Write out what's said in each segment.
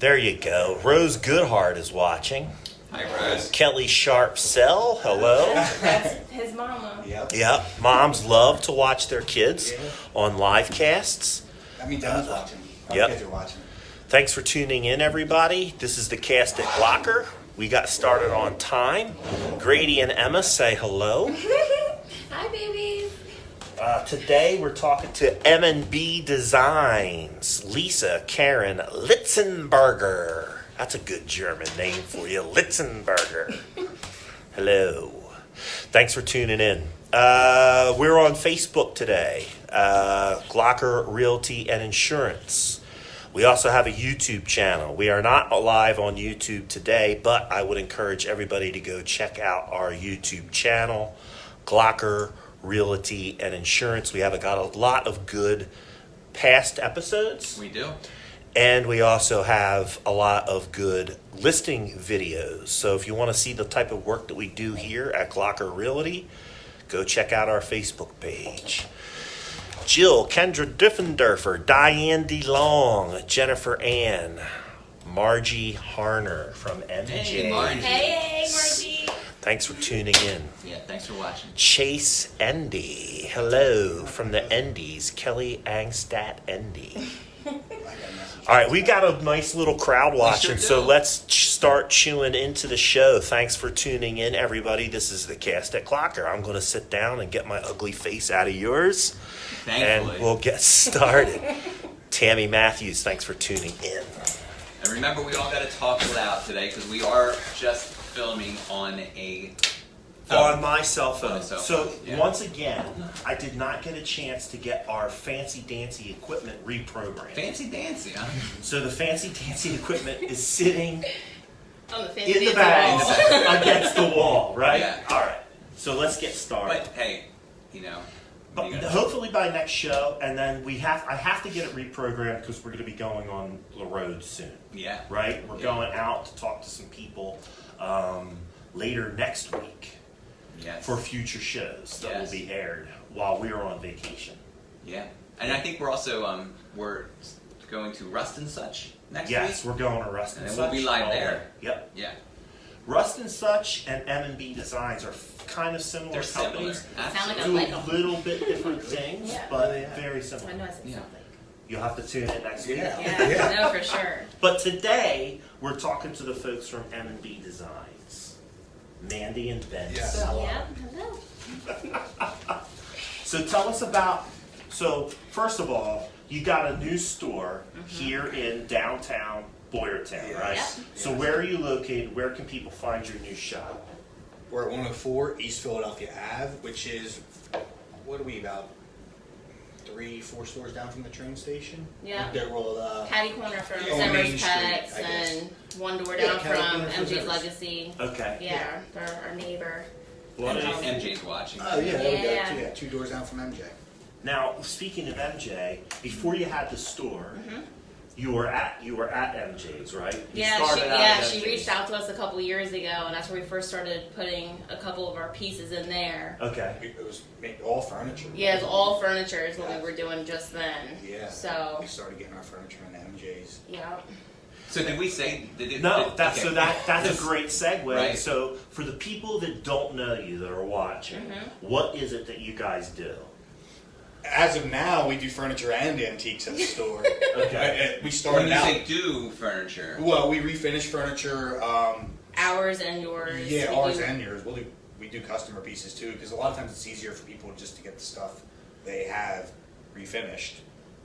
There you go. Rose Goodhart is watching. Hi, Rose. Kelly Sharp-Sell, hello. That's his mama. Yep. Moms love to watch their kids on live casts. That means Dad's watching. Our Yep. kids are watching. Thanks for tuning in, everybody. This is the cast at Glocker. We got started on time. Grady and Emma say hello. Hi, babies. Today we're talking to M&B Designs. Lisa Karen Litzenberger. That's a good German name for you, Litzenberger. Hello. Thanks for tuning in. We're on Facebook today. Glocker Realty and Insurance. We also have a YouTube channel. We are not live on YouTube today, but I would encourage everybody to go check out our YouTube channel, Glocker Realty and Insurance. We have got a lot of good past episodes. We do. And we also have a lot of good listing videos. So if you want to see the type of work that we do here at Glocker Realty, go check out our Facebook page. Jill, Kendra Diffenderfer, Diane DeLong, Jennifer Ann, Margie Harner from MJ. Hey, Margie. Hey, Margie. Thanks for tuning in. Yeah, thanks for watching. Chase Endy, hello from the Endies, Kelly Angstadt Endy. All right, we got a nice little crowd watching, so let's start chewing into the show. Thanks for tuning in, everybody. This is the cast at Glocker. I'm going to sit down and get my ugly face out of yours. Thankfully. And we'll get started. Tammy Matthews, thanks for tuning in. And remember, we all got to talk loud today because we are just filming on a phone. On my cell phone. On a cell So phone, yeah. once again, I did not get a chance to get our fancy dancy equipment reprogrammed. Fancy dancy, huh? So the fancy dancy equipment is sitting On the in the fancy bag against the wall, right? Yeah. All right. So let's get started. But hey, you know. But you gotta- hopefully by next show, and then I have to get it reprogrammed because we're going to be going on the road soon, Yeah. right? We're Yeah. going out to talk to some people later next week Yes. for future shows that will Yes. be aired while we are on vacation. Yeah. And I think we're also we're going to Rust and Such next Yes, week. we're going to Rust and And Such. then we'll be live all there. day. Yep. Yeah. Rust and Such and M&B Designs are kind of similar They're similar. companies. Sound like Do I a like 'em. little bit different things, Yeah. but very similar. I know I said Yeah. something. You'll have to tune in next week. Yeah, no, for sure. But today, we're talking to the folks from M&B Designs. Mandy and Ben. Yes. Yeah, hello. So tell us about, first of all, you got a new store here in downtown Boyertown, right? Yep. So where are you located? Where can people find your new shop? We're at 104 East Philadelphia Ave, which is, what are we, about 3-4 stores down from the train station? Yeah. There will, Catty corner from Oh, Main Semmer's Street, Pets I guess. and one door Yeah, down catty from corner from MJ's Semmer's. Legacy. Okay. Yeah, they're our neighbor. What is- MJ's watching. oh yeah, there we go. Yeah. 2 doors down from MJ. Now, speaking of MJ, before you had the store, you were at MJ's, right? You started out at She MJ's. reached out to us a couple years ago, and that's where we first started putting a couple of our pieces in there. Okay. It was all furniture. Yeah, it's all furniture is what we were doing just then. Yeah. So, We started getting our furniture in MJ's. yeah. So did we say? No, that's okay. that's a great segue. Right. So for the people that don't know you that are watching, what is it that you guys do? As of now, we do furniture and antiques at the store. Okay. We When started you out. say do furniture, Well, we refinish furniture. Ours and yours. Yeah, We ours do- and yours. We do customer pieces too, because a lot of times it's easier for people just to get the stuff they have refinished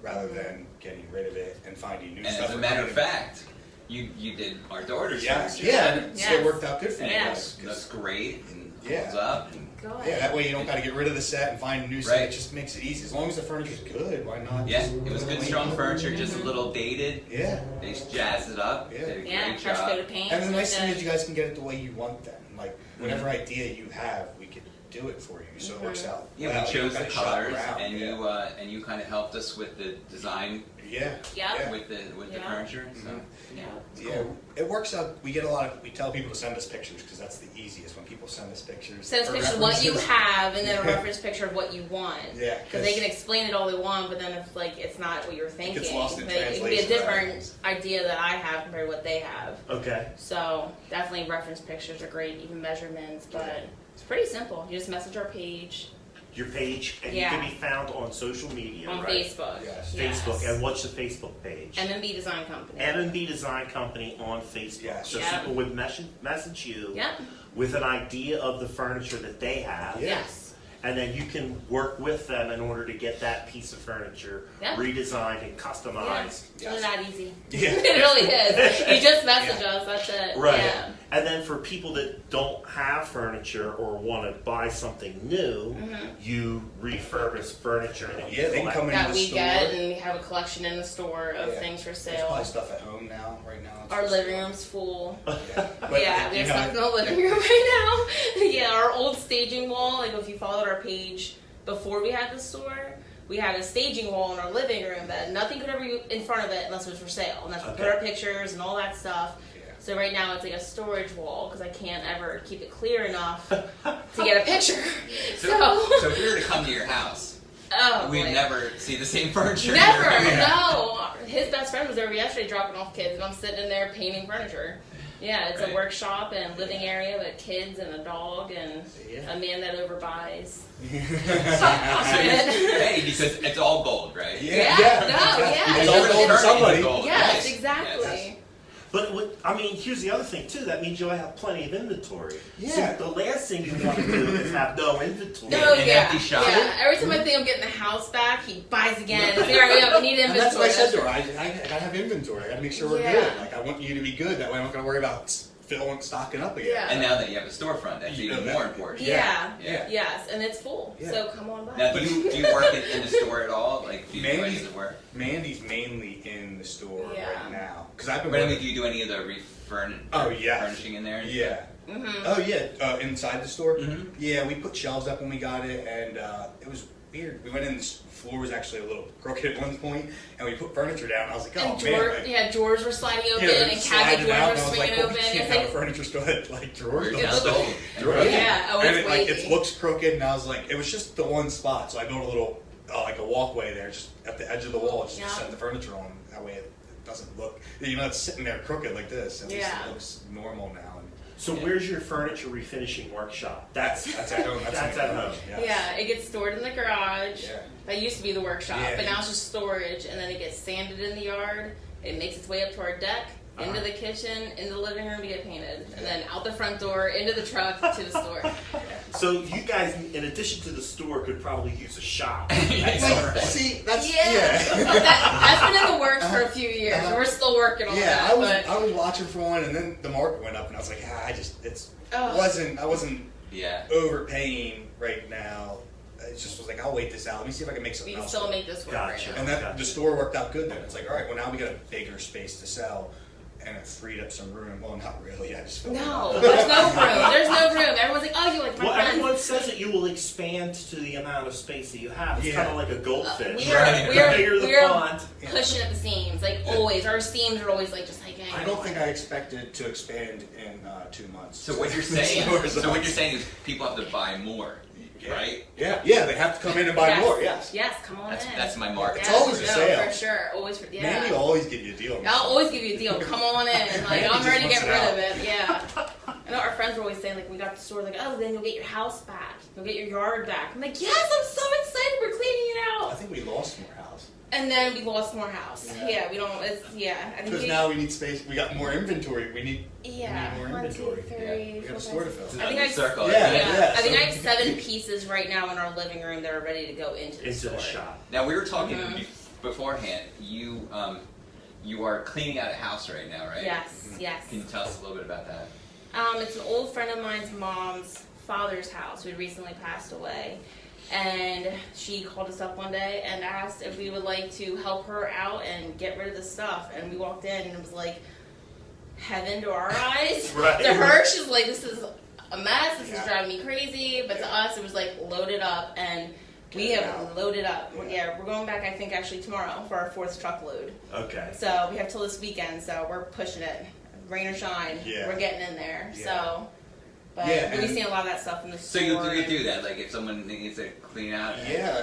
rather than getting rid of it and finding new and stuff. as a matter of fact, you did our daughter's yeah, furniture. yeah, and Yes. it worked out good for And me. Yeah. it looks great and Yeah. holds up. And, Go Yeah, ahead. that way you don't got to get rid of the set and find a new set. Right. It just makes it easy. As long as the furniture's good, why not? yeah, just it was good, clean strong it? furniture, just a little dated. Yeah. They just jazzed it up. Yeah. Did a Yeah, great fresh job. coat of paint. And the nice like thing that. is you guys can get it the way you want them. Like, whatever idea you have, we could do it for you. So it works out. Yeah, well. we You chose don't the gotta shop colors, around, and yeah. you kind of helped us with the design Yeah. Yeah. with the Yeah. furniture. So Yeah. Yeah, it works out. We get we tell people to send us pictures because that's the easiest when people send us pictures. Send us or pictures of what you references. have, and then a reference picture of what you want. Yeah, Because they can explain it all they want, but then if it's not what you're thinking, gets lost in it can be a translation, different idea that I have compared to what they have. Okay. So definitely reference pictures are great, even measurements, but it's pretty simple. You just message our page Your page, and Yeah. you can be found on social media, on right? Facebook. Yes. Facebook, and what's the Facebook page? M&B Design Company. M&B Design Company on Facebook. Yes. So Yeah. people would message you Yep. with an idea of the furniture that they have. Yeah. Yes. And then you can work with them in order to get that piece of furniture Yeah. redesigned and Yeah. customized. It's really that easy. Yeah. It really is. You just message Yeah. us, that's it. Right. Yeah. And then for people that don't have furniture or want to buy something new, you refurbish furniture. And Yeah, they can come in That the we store. get, and we have a collection in the store of Yeah. things for There's sale. probably stuff at home now. Right now, it's Our just- living room's full. Yeah, but, Yeah, you there's know, stuff in the living room right now. Yeah, our old staging wall, like if you followed our page before we had the store, we had a staging wall in our living room that nothing could ever be in front of it unless it was for sale. And that's where we put Okay. our pictures and all that stuff. Yeah. So right now it's like a storage wall because I can't ever keep it clear enough to get a picture. so if we were to come to your house, Oh, we'd boy. never see the same furniture. Never, Yeah. no. His best friend was over yesterday dropping off kids, and I'm sitting in there painting furniture. Yeah, it's Right. a workshop and living area with kids and a dog and Yeah. a man that overbuys. Hey, because it's all gold, right? Yeah, no, yeah. It's all gold to somebody. Gold. Yes, Yes. exactly. But I mean, here's the other thing too. That means you'll have plenty of inventory. Yeah. So the last thing you want to do is have no inventory. No, An yeah, empty shop. yeah. Every time I think I'm getting the house back, he buys again. It's like, all right, we need And inventory. that's what I said to her. I gotta have inventory. I gotta make sure we're Yeah. good. Like I want you to be good. That way I'm not gonna worry about stocking up again. Yeah. And now that you have a storefront, that's You know even that. more important. Yeah. Yeah. Yes, and it's full. Yeah. So come on by. Now, do you work in the store at all? Like, do you do any Mandy's- of the work? Mandy's mainly in the store Yeah. right now because I've been. But I mean, working- do you do any of the Oh, yeah. furnishing in there? Yeah. Mm-hmm. Oh yeah. Inside the store. Mhm. Yeah, we put shelves up when we got it, and it was weird. We went in. The floor was actually a little crooked at one point, and we put furniture down. I was like, oh And man. drawers were sliding open, Yeah, and cabinet slide it out, doors and were I was swinging like, open. we can't It's have a like, furniture store that like drawers. You're It just looks- sold. Yeah, oh, and it's like wavy. it looks crooked, and I was like, it was just the one spot, so I built a little like a walkway there, just at the edge of the wall, just Yeah. to set the furniture on. That way, it doesn't look, it's sitting there crooked like this. At least Yeah. it looks normal now. And So where's your furniture refinishing workshop? That's that's at home. That's at home. Yes. Yeah, it gets stored in the garage. Yeah. That used to be the workshop, Yeah. but now it's just storage, and then it gets sanded in the yard. It makes its way up to our deck, into the kitchen, into the living room to get painted, and then out the front door, into the truck, to the store. So you guys, in addition to the store, could probably use a shop. See, that's Yeah, that's been in the works for a few years. Uh-huh. We're still working on Yeah, that. but I was watching for one, and then the market went up, and I was like, Ugh. I wasn't Yeah. overpaying right now. I just was like, I'll wait this out. Let me see if I can make we something can else. still work. make this work Gotcha. right And now. that Gotcha. the store worked out good then. It's like, all right, well now we got a bigger space to sell, and it freed up some room. Well, not really. I just filled it No, up. there's no room. There's no room. Everyone's like, oh, you like my Well, friends. everyone says that you will expand to the amount of space that you have. It's Yeah. kind of like a goldfish. We are- Right. we The are- bigger the we are- pond. Pushing at the seams, like Yeah. always. Our seams are always like just like. I don't think I expected to expand in 2 months. So what you're saying? Stores So what up. you're saying is people have to buy more, Yeah. right? Yeah, they have to come in and buy Yes. more. Yes. Yes, come on That's in. that's my market. It's always a no, sale. for sure. Always for yeah. Mandy will always give you a deal. I'll always give you a deal. Come on in. Like Mandy I'm just ready to wants get it rid out. of it. Yeah. I know our friends were always saying like we got the store like oh then you'll get your house back. You'll get your yard back. I'm like yes I'm so excited we're cleaning it I out. think we lost more house. And then we lost more house. Yeah. Yeah, we don't. It's I think Because we, now we need space. We got more inventory. We need yeah. we need more 1, 2, inventory. 3, we got 4, a store to 5, fill. It's I think another I- circle. Yeah. Yeah, I think I have so- 7 pieces right now in our living room that are ready to go into the Into store. the shop. Now we were talking Mhm. beforehand. You are cleaning out a house right now, right? Yes, yes. Can you tell us a little bit about that? It's an old friend of mine's mom's father's house who had recently passed away. And she called us up one day and asked if we would like to help her out and get rid of the stuff. And we walked in and it was like heaven to our eyes. Right. To her, she's like, this is a mess, this Yeah. is driving me crazy. But to us, it was like loaded up. And We get it have out. loaded up. Yeah. We're going back, I think, actually tomorrow for our 4th truckload. Okay. So we have till this weekend, so we're pushing it. Rain or shine, Yeah. we're getting in there. Yeah. So, but Yeah, we've and- seen a lot of that stuff in the So store. you do that, like if someone needs to clean out. Yeah,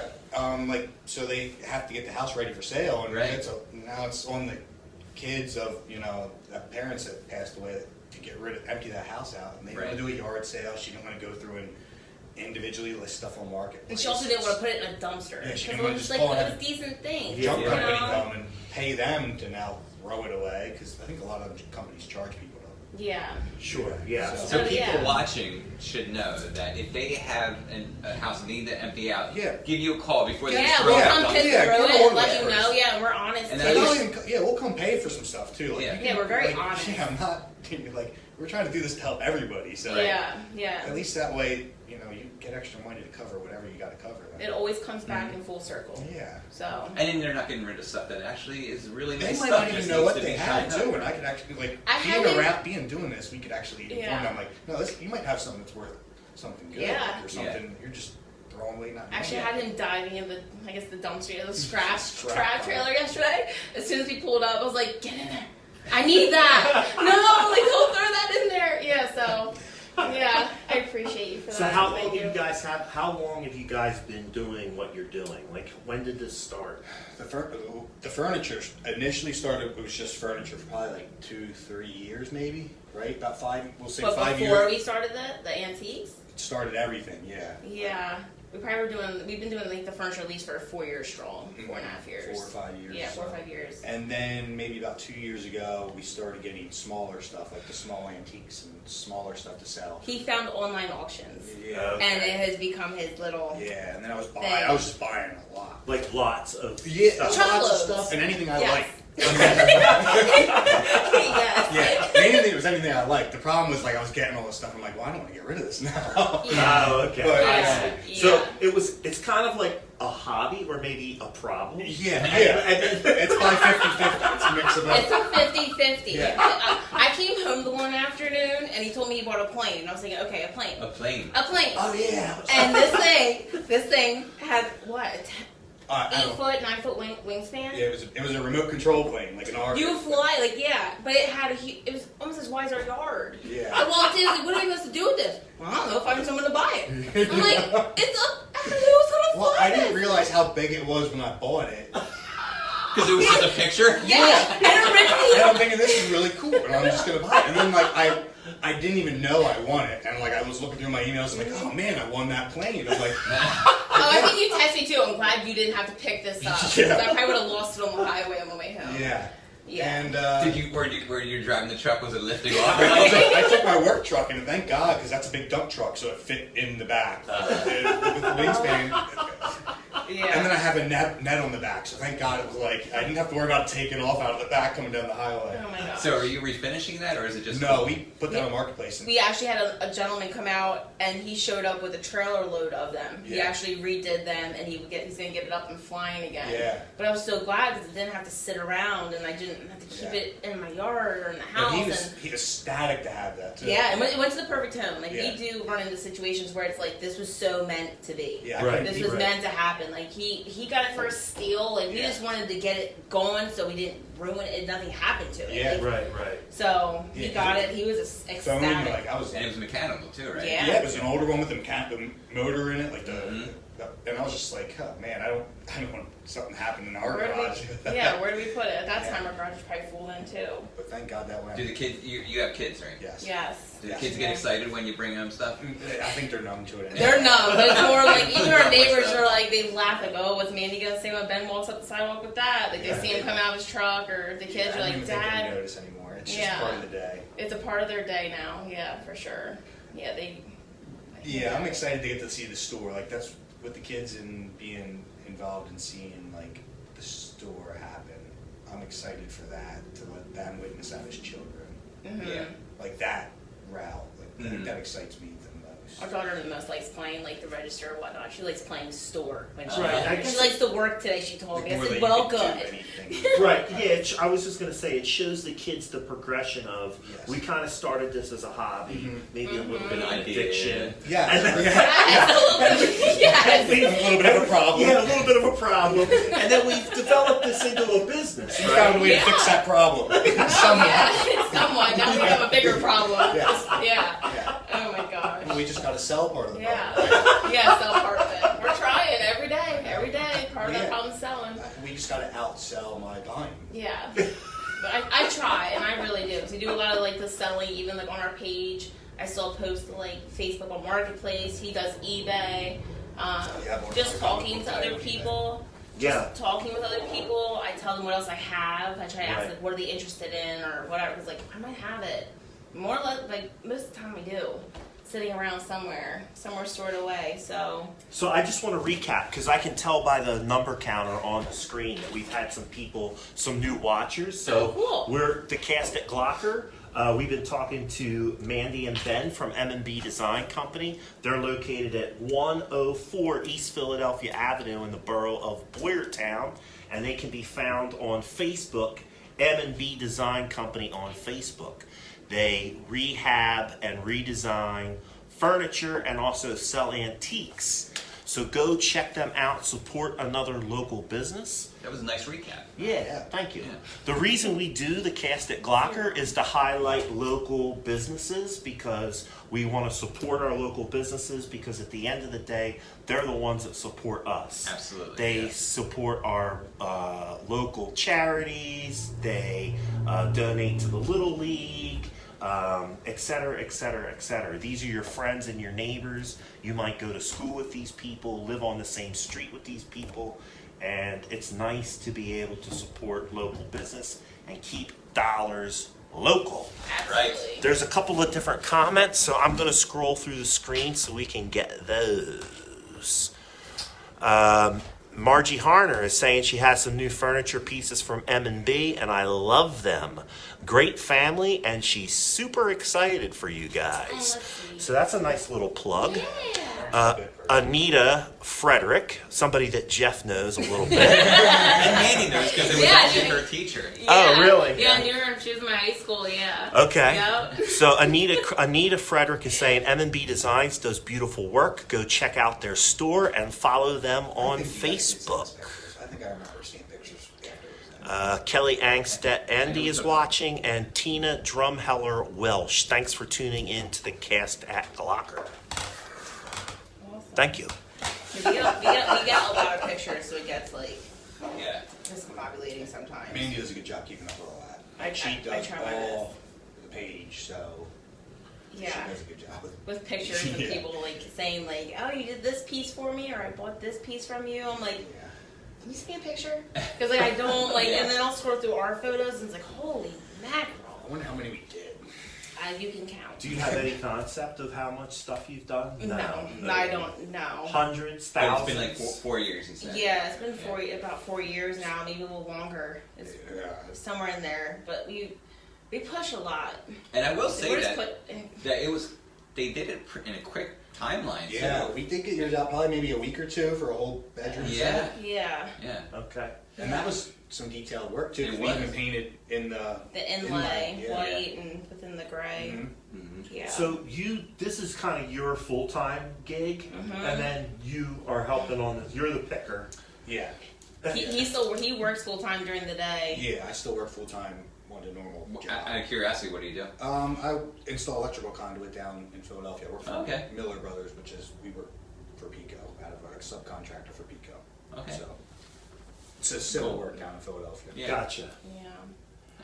like so they have to get the house ready for sale, and Right. now it's on the kids of parents that passed away to empty that house out, and they Right. want to do a yard sale. She didn't want to go through and individually list stuff on Marketplace. And she also didn't want to put it in a dumpster. Yeah, she Because didn't it wanna was just like, pull it it was decent things. junk you company know? come and pay them to now throw it away, because I think a lot of companies charge people to. Yeah. Sure. Yeah. So- So Oh, people yeah. watching should know that if they have a house and need to empty out, Yeah. give you a call before they Yeah, throw we'll it come out. pick Yeah, through get it on and let with you it know. first. Yeah, and we're honest And too. that We'll come pay for some stuff too. Like, Yeah. you Yeah, can- we're very like, honest. Yeah, I'm not like we're trying to do this to help everybody. So Yeah, yeah. at least that way, you get extra money to cover whatever you got to cover. It always comes back in full circle. Yeah. So. And then they're not getting rid of stuff that actually is really They nice might stuff. not even just know needs what to they be have shined too, up. and I could actually I being haven't- around, being doing this, we could actually inform Yeah. them like, no, you might have something that's worth something good, Yeah. like, or something you're just throwing away, not Actually, I knowing had it. him diving in the dumpster, the scrap Scrap trash pile. trailer yesterday. As soon as he pulled up, I was like, get in there. I need that. No, like, don't throw that in there. Yeah, so, yeah, I appreciate you for So that. how long Thank have you guys been doing what you're doing? Like, when did this start? The furniture initially started. It was just furniture for probably like 2-3 years, maybe, right? About 5. We'll say But 5 before years. we started the antiques, Started everything, yeah. yeah, we've been doing like the furniture at least for 4 years strong, 4.5 years. 4 or 5 years. Yeah, 4 or so. 5 years. And then maybe about 2 years ago, we started getting smaller stuff, like the small antiques and smaller stuff to sell. He found online auctions, Yeah. and it has become his little. Yeah, and then I was Thing. just buying a lot. Like lots of Yeah, stuff. lots of Truckloads. stuff and anything I Yes. like. Yes. Yeah, anything, it was anything I liked. The problem was like I was getting all this stuff. I'm like, well, I don't want to get rid of this now. Yeah. Oh, okay. But, Yeah. So it's kind of like a hobby or maybe a problem. yeah, it's probably 50-50. It's a mix of It's both. a 50-50. Yeah. I came home the one afternoon and he told me he bought a plane. And I was thinking, okay, a plane. A plane. A plane. Oh yeah. And this thing had what? I don't- 8 foot, 9 foot wingspan? Yeah, it was a remote control plane, like an R. You fly, like, yeah. But it had it was almost as wide as our yard. Yeah. I walked in, I was like, what am I supposed to do with this? Well, I don't know, find someone to buy it. I'm like, it's up. Who's gonna Well, fly I didn't this? realize how big it was when I bought it. Because it was just a picture? Yeah. And originally, And I'm thinking this is really cool, and I'm just gonna buy it. And then like I didn't even know I won it, and like I was looking through my emails, and like, oh man, I won that plane. I was like, oh, I think you texted me too. I'm glad you didn't have to pick this up. 'Cause Yeah. I probably would have lost it on the highway on the way home. yeah. Yeah. And Were you driving the truck? Was it lifting off? I took my work truck, and thank God, because that's a big dump truck, so it fit in the back with the wingspan. Yeah. And then I have a net on the back, so thank God it was like I didn't have to worry about taking off out of the back coming down the highway. Oh my gosh. So are you refinishing that, or is it just? No, we put that on Marketplace. And We actually had a gentleman come out and he showed up with a trailer load of them. He Yeah. actually redid them and he's gonna get it up and flying again. Yeah. But I was so glad because it didn't have to sit around and I didn't have to keep Yeah. it in my yard or in the and house. he was ecstatic to have that too. Yeah, it went to the perfect home. Like Yeah. we do run into situations where it's like this was so meant to be. Yeah, Right. I couldn't This keep was it. meant to happen. Like he got it for a steal. Like we Yeah. just wanted to get it going so we didn't ruin it. Nothing happened to it. Yeah. Like, Right. so he Yeah. got it. He was Phone, ecstatic. like I was. And it was mechanical too, right? Yeah. Yeah, it was an older one with the motor in it, like the. Mhm. And I was just like, oh man, I don't want something to happen in our Where do garage. yeah, where do we put it? At that Yeah. time, our garage was probably full then too. But thank God that went. Do the kids? You have kids, right? Yes. Yes. Do the Yes. kids get excited when you bring them stuff? I think they're numb to it. They're numb, but it's more like even our neighbors are like they laugh like, oh, what's Mandy gonna say when Ben walks up the sidewalk with that? Like Yeah. they see him come out of his truck, or the kids I are don't like, even think they Dad. notice anymore. It's Yeah. just part of the day. It's a part of their day now. Yeah, for sure. Yeah, they. Yeah, I'm excited to get to see the store. Like that's with the kids and being involved in seeing like the store happen. I'm excited for that to let them witness that as children. Mhm. Yeah. Like that route. Like I think Mhm. that excites me the Our daughter the most likes playing like the register or whatnot. She likes playing store when she, Right, I she guess likes to work today. She told me. I More said, than well, you could do good. anything. Right, yeah, I was just gonna say, it shows the kids the progression of, Yes. we kind of started this as a hobby, maybe a little bit of An an idea, addiction. Yeah. Yes, yes. A little bit of a problem. Yeah, a little bit of a problem, and then we've developed this into a business, We right? found a way Yeah. to fix that problem. Yeah, somewhat. Now we have a bigger problem. Yeah. Yeah. Yeah. Oh my gosh. We just got to sell part of the Yeah. problem. Yeah, sell part of it. We're trying every day. Every day. Part of the Yeah. problem selling. We just got to outsell my buying. Yeah. But I try, and I really do. So we do a lot of like the selling, even like on our page. I still post to like Facebook on Marketplace. He does eBay. Yeah, more Just than talking to I other would do that. people. Yeah, Talking with other people. I tell them what else I have. I try to ask Right. like what are they interested in or whatever. Because like I might have it. More or less, like most of the time I do. Sitting around somewhere stored away. So so I just want to recap, because I can tell by the number counter on the screen that we've had some people, some new watchers. So Oh, cool. we're the cast at Glocker. We've been talking to Mandy and Ben from M&B Design Company. They're located at 104 East Philadelphia Avenue in the borough of Boyertown, and they can be found on Facebook, M&B Design Company on Facebook. They rehab and redesign furniture and also sell antiques. So go check them out, support another local business. That was a nice recap. Yeah, thank you. Yeah. The reason we do the cast at Glocker is to highlight local businesses, because we want to support our local businesses, because at the end of the day, they're the ones that support us. Absolutely, They yeah. support our local charities, they donate to the Little League, et cetera, et cetera, et cetera. These are your friends and your neighbors. You might go to school with these people, live on the same street with these people, and it's nice to be able to support local business and keep dollars local. absolutely. There's a couple of different comments, so I'm going to scroll through the screen so we can get those. Margie Harner is saying she has some new furniture pieces from M&B, and I love them. Great family, and she's super excited for you guys. that's sweet. So that's a nice little plug. Yeah. Anita Frederick, somebody that Jeff knows a little bit. And Mandy knows because it was Yeah, actually yeah. her teacher. Oh, really? Yeah, I knew her. She was in my high school. Yeah. Okay. Yep. So Anita Frederick is saying M&B Designs does beautiful work. Go check out their store and follow them on I think you guys did send us Facebook. pictures. I think I remember seeing pictures afterwards. Kelly Angstedt Andy is watching, and Tina Drumheller Welsh. Thanks for tuning in to the cast at Glocker. Thank you. We get a lot of pictures, so it gets like Yeah. discombobulating sometimes. Mandy does a good job keeping up with all that. I She I does try my all the page, so Yeah. she does a good job. With pictures of Yeah. people like saying like, "Oh, you did this piece for me," or "I bought this piece from you." I'm like, Yeah. "Can you send me a picture?" Because like I don't like, Yeah. and then I'll scroll through our photos and it's like, "Holy mackerel!" I wonder how many we did. You can count. Do you have any concept of how much stuff you've done? No, I don't know. Hundreds, But it's thousands? been like 4 years, you said. Yeah, it's been about 4 years now, maybe a little longer. It's Yeah. somewhere in there, but we push a lot. And I will say We're just that it was, they did it in a quick timeline. Yeah, too. we did get yours out probably maybe a week or two for a whole bedroom Yeah. set. Yeah, Yeah. Okay. And that was some detailed work too. It 'Cause we was. even painted in the inlay, yeah. white and within the gray. Mhm. Yeah. So this is kind of your full-time gig, and then you are helping on this. You're the picker. Yeah. he works full time during the day. Yeah, I still work full time on a normal job. Out of curiosity, what do you do? I install electrical conduit down in Philadelphia. I work for Okay. Miller Brothers, which is we work for Pico, out of our subcontractor for Pico. Okay. So it's a civil Cool. work down in Philadelphia. Yeah. Gotcha. Yeah.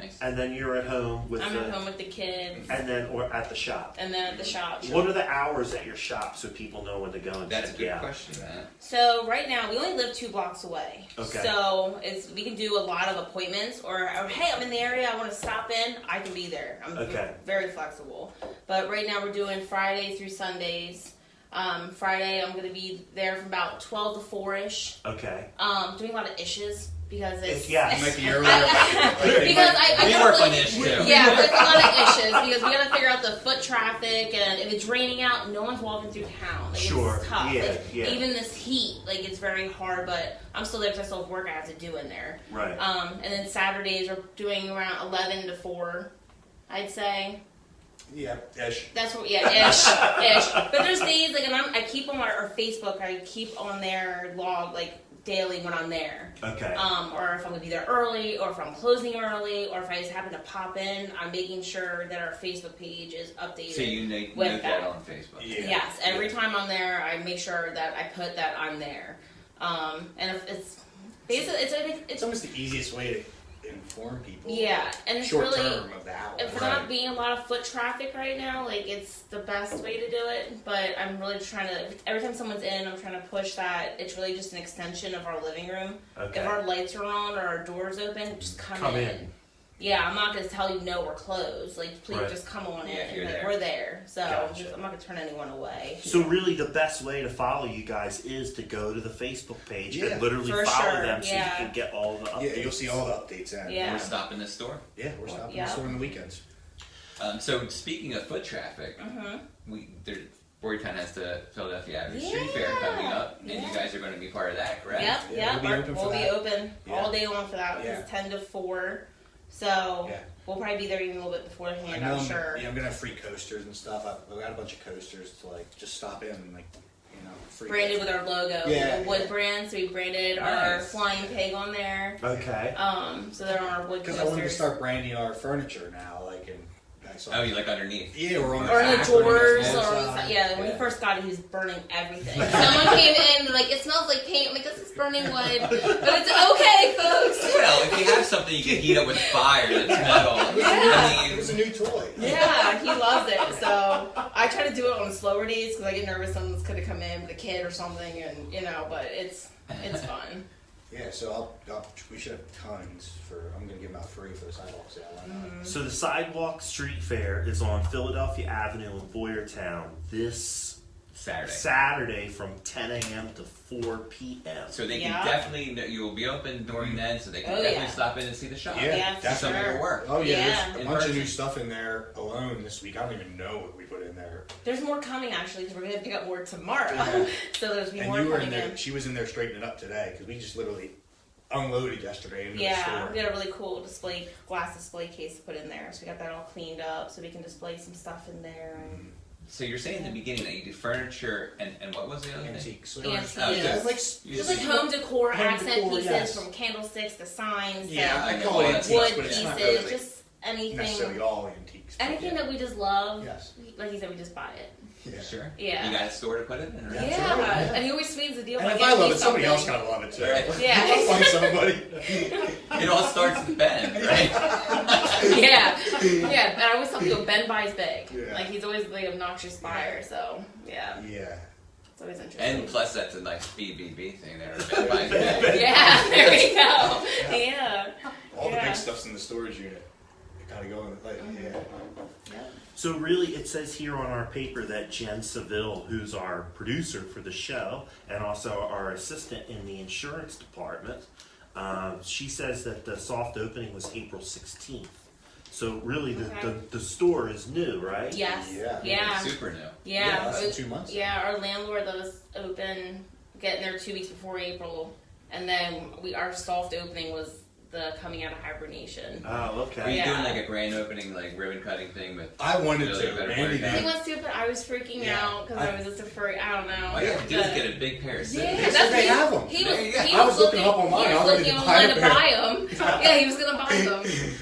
Nice. And then you're at home with I'm the, at home with the kids, or at the shop. and then at the shop. What are the hours at your shop so people know when to go and That's a check good you out? question, man. So right now we only live 2 blocks away. Okay. So we can do a lot of appointments, or hey, I'm in the area, I want to stop in. I can be there. I'm Okay. very flexible. But right now we're doing Friday through Sundays. Friday I'm going to be there from about 12 to 4ish. Okay. Doing a lot of issues. because it's Yeah. It might be earlier. because I We don't work really- on this too. Yeah, there's a lot of issues because we got to figure out the foot traffic, and if it's raining out, no one's walking through town. Like, Sure. It's tough. Yeah, Like, yeah. Even this heat, like it's very hard. But I'm still there because I still have work I have to do in there. Right. And then Saturdays we're doing around 11 to 4, I'd say. Yeah, ish. That's what, yeah, ish. But there's days like, and I keep on our Facebook. I keep on their log like daily when I'm there. Okay. Or if I'm gonna be there early, or if I'm closing early, or if I just happen to pop in, I'm making sure that our Facebook page is updated. So you with note that on Facebook. Yeah. Yes, every time I'm there, I make sure that I put that I'm there. And if it's basically, It's almost the easiest way to inform people. yeah, and it's Short really. term of the hour. If there's not being a lot of foot traffic right now, like it's the best way to do it. But I'm really just trying to. Every time someone's in, I'm trying to push that. It's really just an extension of our living room. Okay. If our lights are on or our doors open, just come Come in. in. Yeah, I'm not gonna tell you no, we're closed. Like, please Right. just come on Yeah, in. if you're Like, there. we're there. So Gotcha. I'm not gonna turn anyone away. So really, the best way to follow you guys is to go to the Facebook page Yeah. and literally For follow sure, them so yeah. you can get all the updates. Yeah, you'll see all the updates in. Yeah. We're stopping this store. Yeah, we're stopping Yeah. the store on the weekends. So speaking of foot traffic, Boyertown has the Philadelphia Avenue Street Fair coming up, and Yeah. you guys are going to be part of that, correct? Yep, Yeah, yep. we'll be open for We'll be that. open Yeah. all day long for that. Yeah. It's 10 to 4. So Yeah. we'll probably be there even a little bit beforehand, I know. I'm sure. Yeah, I'm gonna have free coasters and stuff. I've got a bunch of coasters to like just stop in and like, you know, free. Branded with our logo, Yeah. the wood brand. So we branded our Nice. flying pig on there. Okay. So they're on our wood Because I wanted to coasters. start branding our furniture now, like in. I saw. Oh, you like underneath? Yeah, we're on Or in the back, drawers, on the or side. yeah. When he first got it, he was burning everything. Someone came in like, it smells like paint. I'm like, this is burning wood, but it's okay, folks. Well, if you have something you can heat up with fire that's metal, I It mean, was a new toy. Yeah, he loves it. So I try to do it on slower days because I get nervous someone's gonna come in with a kid or something, and you know. But it's fun. Yeah, so we should have tons for. I'm gonna give them out free for the sidewalk sale. Why not? So the Sidewalk Street Fair is on Philadelphia Avenue in Boyertown this Saturday from 10 a.m. to 4 p.m. So they Yeah. can definitely, you will be open during then, so they can Oh, definitely yeah. stop in and see the shop. Yeah, Yeah, See some of sure. your work. Oh yeah, Yeah. there's a In bunch of person. new stuff in there alone this week. I don't even know what we put in there. There's more coming actually because we're gonna pick up more tomorrow. Yeah. So there's be And more you were coming in there. in. She was in there straightening it up today because we just literally unloaded yesterday into the Yeah, store. we got a really cool glass display case to put in there. So we got that all cleaned up so we can display some stuff in there. And So you're saying in the beginning that you do furniture and what was the other thing? Antiques. Antiques. Oh, Yeah, just- like you just just- like home decor, Home accent decor, pieces yes. from candlesticks to signs yeah, to I call it wood antiques, wood but it's pieces, not really just anything. necessarily all antiques. but Anything yeah. that we just love. Yes. Like you said, we just buy it. Yeah. Sure. Yeah. You got a store to put it in? Or? Yeah. Yeah, absolutely, yeah. and he always sweetens the deal. And by if I getting love me it, somebody else something. gotta love it too. Right. Yeah. I'll find somebody. It all starts with Ben, right? Yeah, yeah. And I always tell people Ben buys big. Yeah. Like he's always the obnoxious buyer. So yeah, Yeah. it's always interesting. And plus that's a nice BBB thing there. Ben buys big. yeah, there we go. Yeah. All the Yeah. big stuff's in the storage unit. You gotta go in the yeah. So really, it says here on our paper that Jen Seville, who's our producer for the show and also our assistant in the insurance department, she says that the soft opening was April 16th. So really, Okay. the store is new, right? Yes. Yeah. Yeah. Super new. Yeah. less than 2 months. Yeah. Our landlord let us open, getting there 2 weeks before April, and then our soft opening was the coming out of hibernation. Oh, Were okay. you Yeah. doing like a grand opening, like ribbon cutting thing with? I wanted Really to. better Randy work He out. did. wants to, but I was freaking Yeah. out because I was just afraid. I don't know. All you have to do is But- get a big pair of scissors. Yeah, They that's they what have them. He was, There you go. he I was was looking up online. He I was was looking ready to buy online a to pair. buy them. Yeah, he was gonna buy them.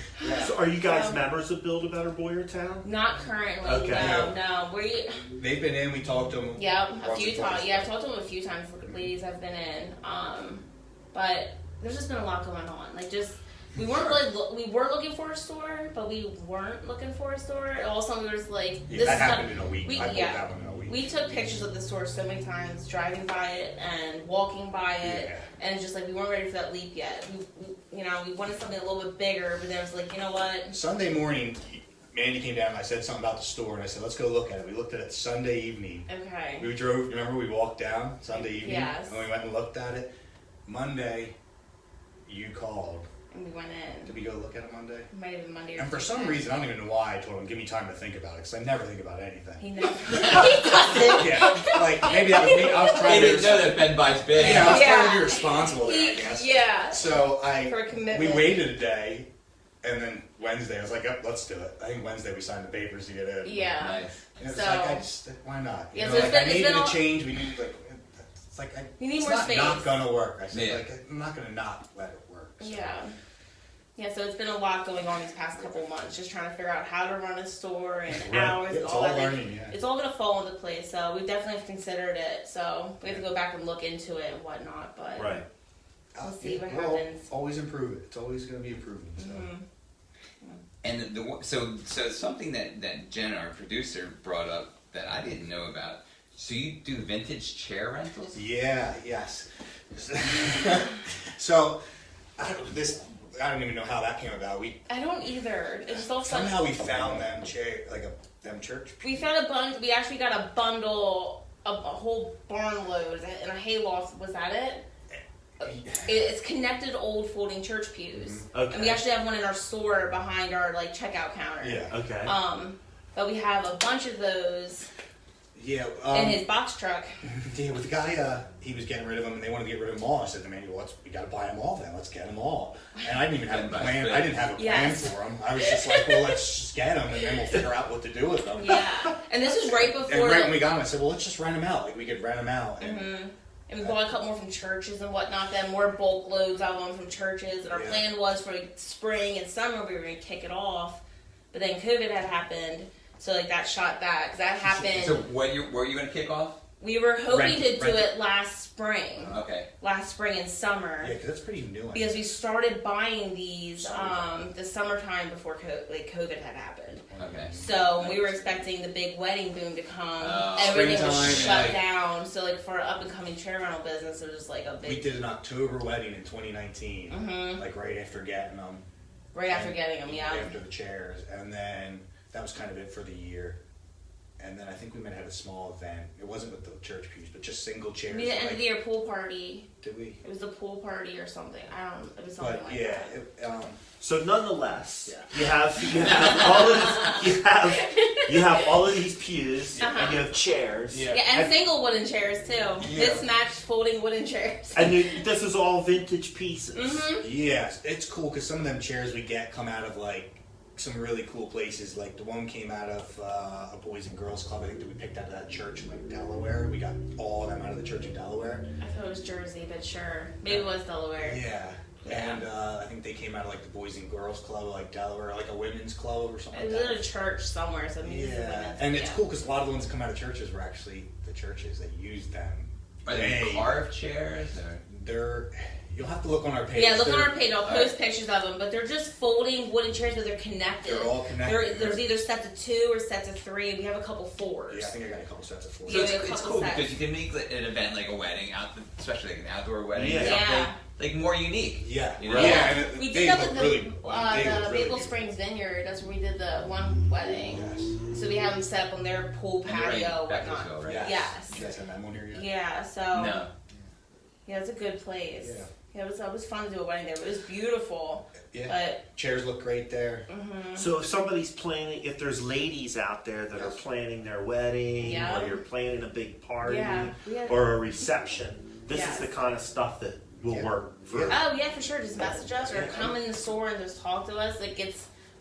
So are you guys So- members of Build a Better Boyertown? Not currently. Okay. No. They've been in. We talked to them. Yeah, a once few or twice. times. Yeah, I've talked to him a few times. Ladies I've been in. But there's just been a lot going on. Like we weren't really. We were looking for a store, but we weren't looking for a store. All of a sudden, we were just like, Yeah, "This that is happened not." in a week. I bought that one in a week. We took pictures of the store so many times, driving by it and walking by it, Yeah. and it's just like we weren't ready for that leap yet. We wanted something a little bit bigger, but then it was like, you know what? Sunday morning, Mandy came down and I said something about the store, and I said, let's go look at it. We looked at it Sunday evening. Okay. We drove, remember we walked down Sunday evening? Yes. And we went and looked at it. Monday, you called. And we went in. Did we go look at it Monday? It might have been Monday or And for some Tuesday. reason, I don't even know why I told him, give me time to think about it, because I never think about anything. He never. He doesn't. Yeah, like, maybe that was me. I was They trying to didn't know that Ben buys big. Yeah, I was trying to Yeah. be responsible there, I He- guess. yeah. So For a we commitment. waited a day, and then Wednesday, I was like, yep, let's do it. I think Wednesday we signed the papers to get in. Yeah. Nice. And it's So- like, why not? You Yeah, know, so it's like, been- I it's needed been a all- change. We needed, like, it's like, You need it's more not space. not gonna work. I said, Yeah. like, I'm not gonna not let it work. So. Yeah. Yeah, so it's been a lot going on these past couple months, just trying to figure out how to run a store and Right. hours and It's all all that. learning, yeah. It's all gonna fall into place, so we definitely have considered it. So we have to go back and look into it and whatnot. But Right. We'll see what We'll happens. always improve it. It's always gonna be improving. So. Mhm. And so something that Jen, our producer, brought up that I didn't know about. So you do vintage chair rentals? Yeah. Yes. So I don't even know how that came about. I don't either. It's just all of a sudden Somehow we found them them church. we found a bundle. We actually got a bundle, a whole barn load in a hayloft. Was that it? It's connected old folding church pews, Okay. and we actually have one in our store behind our like checkout counter. Yeah. Okay. But we have a bunch of those Yeah. in his box truck. Yeah, with the guy, he was getting rid of them, and they wanted to get rid of them all. I said to Mandy, well, we got to buy them all then. Let's get them all. And I didn't even have a plan. I didn't have a plan Yes. for them. I was just like, well, let's just get them, and then we'll figure out what to do with them. Yeah, and this was right And before. right when we got them, I said, well, let's just rent them out. Like, we could rent them out. And And we bought a couple more from churches and whatnot. Then more bulk loads of them from churches. And our Yeah. plan was for like, spring and summer we were going to kick it off. But then COVID had happened, so like that shot that because that happened. So were you going to kick off? We were hoping to do Rent it last spring, Okay. and summer. yeah, because that's pretty new. Because we started buying these the summertime before COVID had happened. Okay. So we were expecting the big wedding boom to come. Oh. Everything was Springtime, shut yeah. down. So like for our up and coming chair rental business, it was just like a We big did an October wedding in 2019, like right after getting them. right after getting them. Yeah. After the chairs, and then that was kind of it for the year. And then I think we might have had a small event. It wasn't with the church pews, but just single chairs. We did end like- of the year pool party. Did we? It was the pool party or something. I don't. It was something But like yeah, that. So nonetheless, Yeah. you have all of these pews and you have chairs. Yeah. Yeah, and single wooden chairs too. Mismatched folding wooden chairs. And this is all vintage pieces. Yes, it's cool because some of them chairs we get come out of like some really cool places. Like the one came out of a Boys and Girls Club. I think that we picked out of that church in like Delaware. We got all of them out of the church in Delaware. I thought it was Jersey, but sure, maybe it was Delaware. Yeah. Yeah. And I think they came out of like the Boys and Girls Club, like Delaware, like a women's club or something It like was that. at a church somewhere, so maybe it's a Yeah, women's. and it's yeah. cool because a lot of the ones that come out of churches were actually the churches that used them. Are they carved chairs or? They're. You'll have to look on our page. Yeah, look on They're- our page. I'll post pictures of them, but they're just folding wooden chairs, but they're connected. They're all connected. There's either sets of 2 or sets of 3. We have a couple 4s. Yeah, I think I got a couple sets of four. Yeah, we have a It's couple cool sets. because you can make an event like a wedding, especially like an outdoor wedding, Yeah. or something Yeah. like more unique. Yeah, You know? yeah, and We they did that look with the, really, they the look really Maple good. Springs Vineyard. That's where we did the one wedding. Yes. So we have them set up on their pool And they're patio, in Beckersville, whatnot. right? Yes. You guys have that one here yet? Yeah, so No. yeah, it's a good place. Yeah. Yeah, it was fun to do a wedding there. It was beautiful, Yeah. but Chairs look great there. So if somebody's planning, if there's ladies out there that are planning their wedding, Yeah. or you're planning a big party, Yeah, we had- or a reception, this Yes. is the kind of stuff that will Yeah. work for. oh yeah, for sure. Just message us or Yeah. come in the store and just talk to us. Like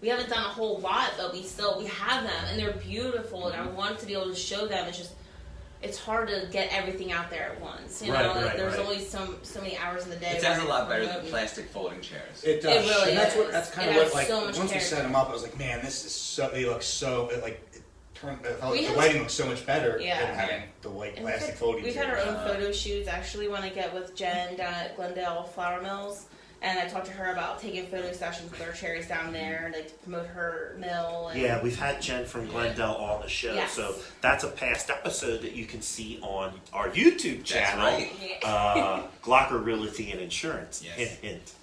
we haven't done a whole lot, but we have them and they're beautiful, and I want to be able to show them. It's hard to get everything out there at once. You know, Right, like, right, there's right. only so many hours in the day. It sounds a where lot better we're than plastic folding chairs. It does. It really and that's is. that's kind It of has what like so much once we character. set them up, I was like, man, this is so. They look so We the have- wedding looks so much better Yeah. than having the white And plastic folding we've had our chairs. own photo shoots. Actually, want to get with Jen down at Glendale Flour Mills, and I talked to her about taking photo sessions with our cherries down there, like to promote her mill. And Yeah, we've had Jen from Glendale on the show, Yes. so that's a past episode that you can see on our YouTube That's channel, right. Glocker Realty and Insurance. Yes. Hint,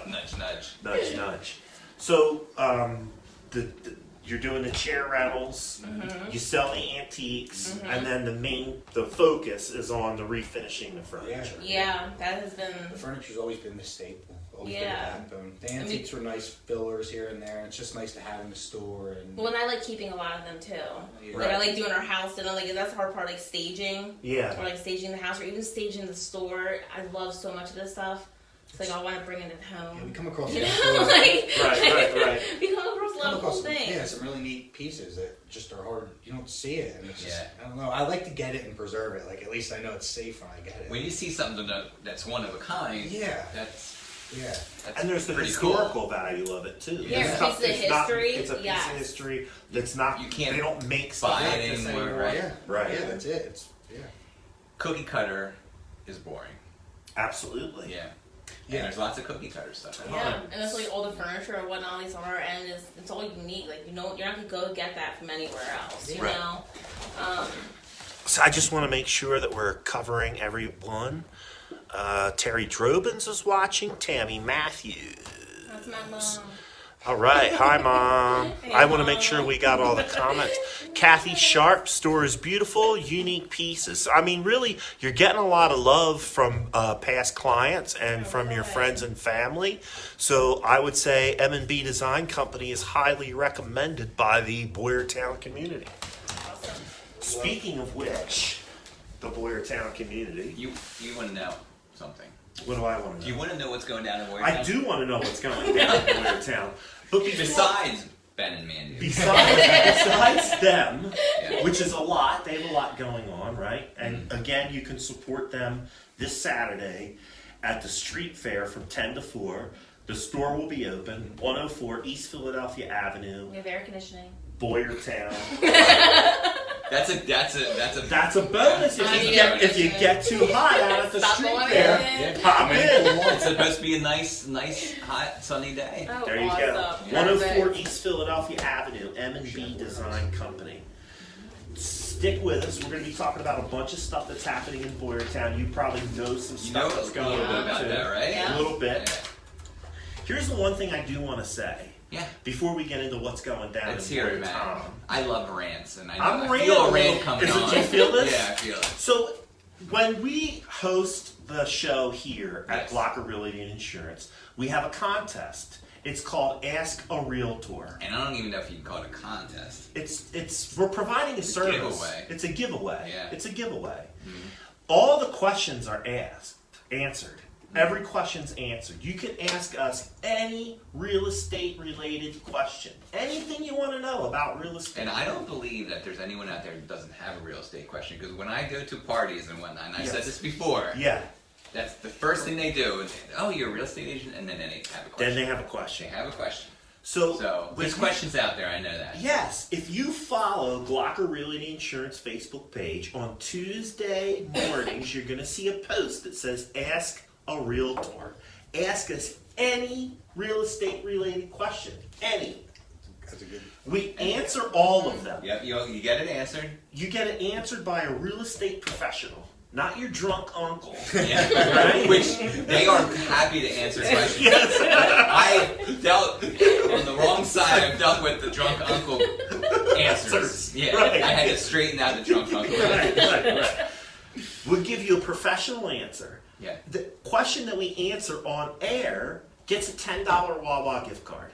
Nudge, nudge. nudge, nudge. So, you're doing the chair rentals, Mm-hmm. you sell the antiques, and then the focus is on the refinishing the furniture. Yeah, that has been. The furniture's always been the staple. Always Yeah. been the backbone. The antiques were nice fillers here and there. It's just nice to have in the store. And Well, and I like keeping a lot of them too. Yeah. Like I like doing our house, and like that's the hard part, like staging. Yeah. Or like staging the house, or even staging the store. I love so much of this stuff. It's like I want to bring it home. Yeah, we come across You know, stores. like Right. we come across a lot of cool some, things. yeah, some really neat pieces that just are hard. You don't see it, and it's just, Yeah. I don't know. I like to get it and preserve it. Like at least I know it's safe when I get it. When you see something that's one of a kind, Yeah. that's Yeah. And there's the pretty historical value of it too. Yeah, It's a not- piece of it's not- history, It's a piece yes. of history that's not. You can't They don't make buy stuff it like this anymore, anymore. right? Yeah. Right. Yeah, that's it. It's cookie cutter is boring. Absolutely. Yeah. Yeah. And there's lots of cookie cutter stuff. Yeah, and it's like all the furniture and whatnot, at least on our end, is it's all unique. Like you're not gonna go get that from anywhere else. You Right. know. So I just want to make sure that we're covering everyone. Terry Drobins is watching. Tammy Matthews. That's my mom. All right. Hi, Mom. Hey, I want to make Mom. sure we got all the comments. Kathy Sharp, store is beautiful, unique pieces. I mean, really, you're getting a lot of love from past clients and from your friends and family. So I would say M&B Design Company is highly recommended by the Boyertown community. Awesome. Speaking of which, the Boyertown community. You want to know something? What do I want to Do know? you want to know what's going down in Boyertown? I do want to know what's going down in Boyertown. But Besides Ben and Mandy. besides them, Yeah. which is a lot, they have a lot going on, right? And again, you can support them this Saturday at the street fair from 10 to 4. The store will be open, 104 East Philadelphia Avenue, We have air conditioning. Boyertown. That's a That's a bonus if you get too hot out at the Stop street going fair. in. Pop in. It's supposed to be a nice, hot, sunny day. Oh, There you awesome. go. 104 Perfect. East Philadelphia Avenue, M&B Design Company. Stick with us. We're going to be talking about a bunch of stuff that's happening in Boyertown. You probably know some You know stuff that's a going little bit on about too. that, right? Yeah. A little bit. Here's the one thing I do want to say Yeah. before we get into what's going down Let's in hear it, Boyertown. man. I love rants, and I I'm know I feel a ranting. rant coming on. Do you feel this? Yeah, I feel it. So, when we host the show here at Yes. Glocker Realty and Insurance, we have a contest. It's called Ask a Realtor. And I don't even know if you'd call it a contest. We're providing a It's a service. giveaway. It's a giveaway. Yeah. It's a giveaway. Mm-hmm. All the questions are answered. Every question's answered. You can ask us any real estate related question. Anything you want to know about real estate. And I don't believe that there's anyone out there who doesn't have a real estate question, because when I go to parties and whatnot, and I've said Yes. this before, Yeah. that's the first thing they do is, oh, you're a real estate agent? And then they have a question. Then they have a They question. have a question. So There's if you- questions out there, I know that. Yes, if you follow Glocker Realty Insurance Facebook page, on Tuesday mornings, you're going to see a post that says Ask a Realtor. Ask us any real estate related question. Any. That's a good. We answer all of them. Yep, you get it answered. You get it answered by a real estate professional, not your drunk uncle. Yeah. Right? Which they are happy to answer questions. Yes. I dealt on the wrong side. I've dealt with the drunk uncle answers. Yeah, Right. I had to straighten out the drunk uncle. Right. We'll give you a professional answer. Yeah. The question that we answer on air gets a $10 Wawa gift card.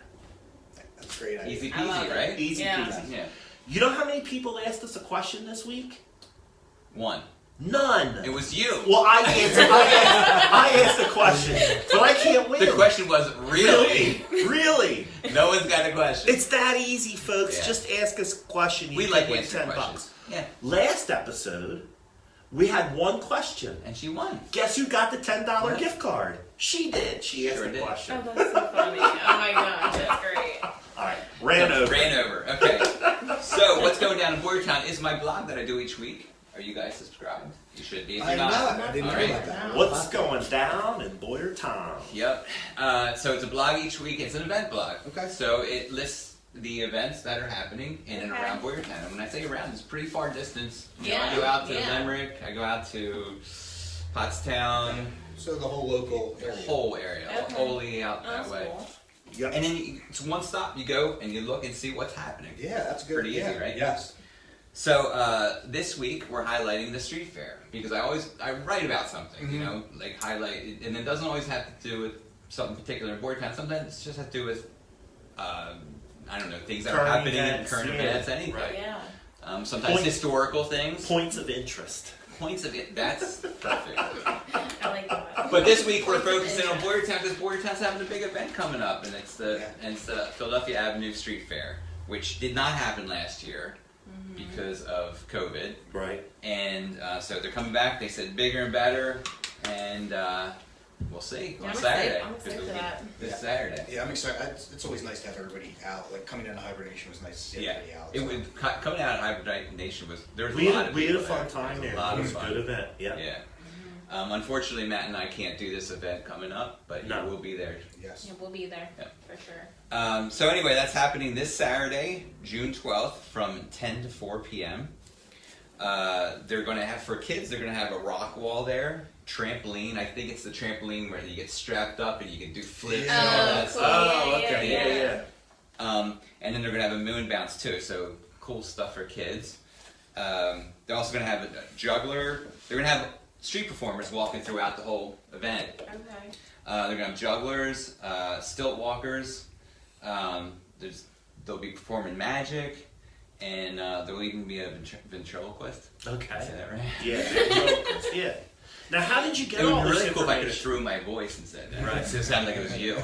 That's a great idea. Easy I love peasy, it. right? Easy Yeah. peasy. Yeah. You know how many people asked us a question this week? One. None. It was you. Well, I asked a question, but I can't win. The question was really. Really? No one's got a question. It's that easy, folks. Yeah. Just ask us a question. You We can like win answering $10. questions. Yeah. Last episode, we had one question. And she won. Guess who got the $10 Yeah. gift card? She did. She asked Sure the did. question. Oh, that's so funny. Oh my gosh, that's great. All right, ran over. Ran over. Okay. So what's going down in Boyertown is my blog that I do each week. Are you guys subscribed? You should be. If you're I'm not. I didn't All know right. about that. What's going down in Boyertown? Yep. So it's a blog each week. It's an event blog. Okay. So it lists the events that are happening in and Okay. around Boyertown. And when I say around, it's pretty far distance. You know, Yeah, I go out to yeah. Limerick. I go out to Pottstown. So the whole local The area. whole area. Okay. Wholly out Oh, that that's way. cool. Yep. And then it's one stop. You go and you look and see what's happening. Yeah, that's good. Pretty easy, yeah. right? Yes. So this week we're highlighting the street fair because I write about something, you Mhm. know, like highlight, and it doesn't always have to do with something particular in Boyertown. Sometimes it just has to do with I don't know, things that are Current happening, events, current yeah. events, anything. Right. Yeah. Sometimes historical things. Points of interest. Points of it. That's perfect. I like that. But this week we're Points of focusing on interest. Boyertown because Boyertown's having a big event coming up, and it's the Philadelphia Avenue Street Fair, which did not happen last year because of COVID. Right. And so they're coming back. They said bigger and better, and we'll see Yeah, on I'm Saturday. excited. I'm excited for that. This Yeah. Saturday. Yeah, I'm excited. It's always nice to have everybody out. Like coming into hibernation was nice to see Yeah, everybody out. it so. would coming out of hibernation was there was We a lot had, of we had a people fun there. time It was there. A lot It of was a fun. good event. Yeah. Yeah. Unfortunately, Matt and I can't do this event coming up, but No. you will be there. Yes. Yeah, we'll be there Yeah. for sure. So anyway, that's happening this Saturday, June 12th, from 10 to 4 p.m. They're going to have, for kids, they're going to have a rock wall there, trampoline. I think it's the trampoline where you get strapped up and you can do flips and all that cool. stuff. Oh, Yeah, okay. yeah, Yeah, yeah. yeah. And then they're going to have a moon bounce too, so cool stuff for kids. They're also going to have a juggler. They're going to have street performers walking throughout the whole event. Okay. They're going to have jugglers, stilt walkers. They'll be performing magic, and there'll even be a ventriloquist. Okay. Is that right? Yeah. Yeah. Now, how did you get It would all be this really cool if I could have information? threw my voice and said that. Right. So it sounded like it was you.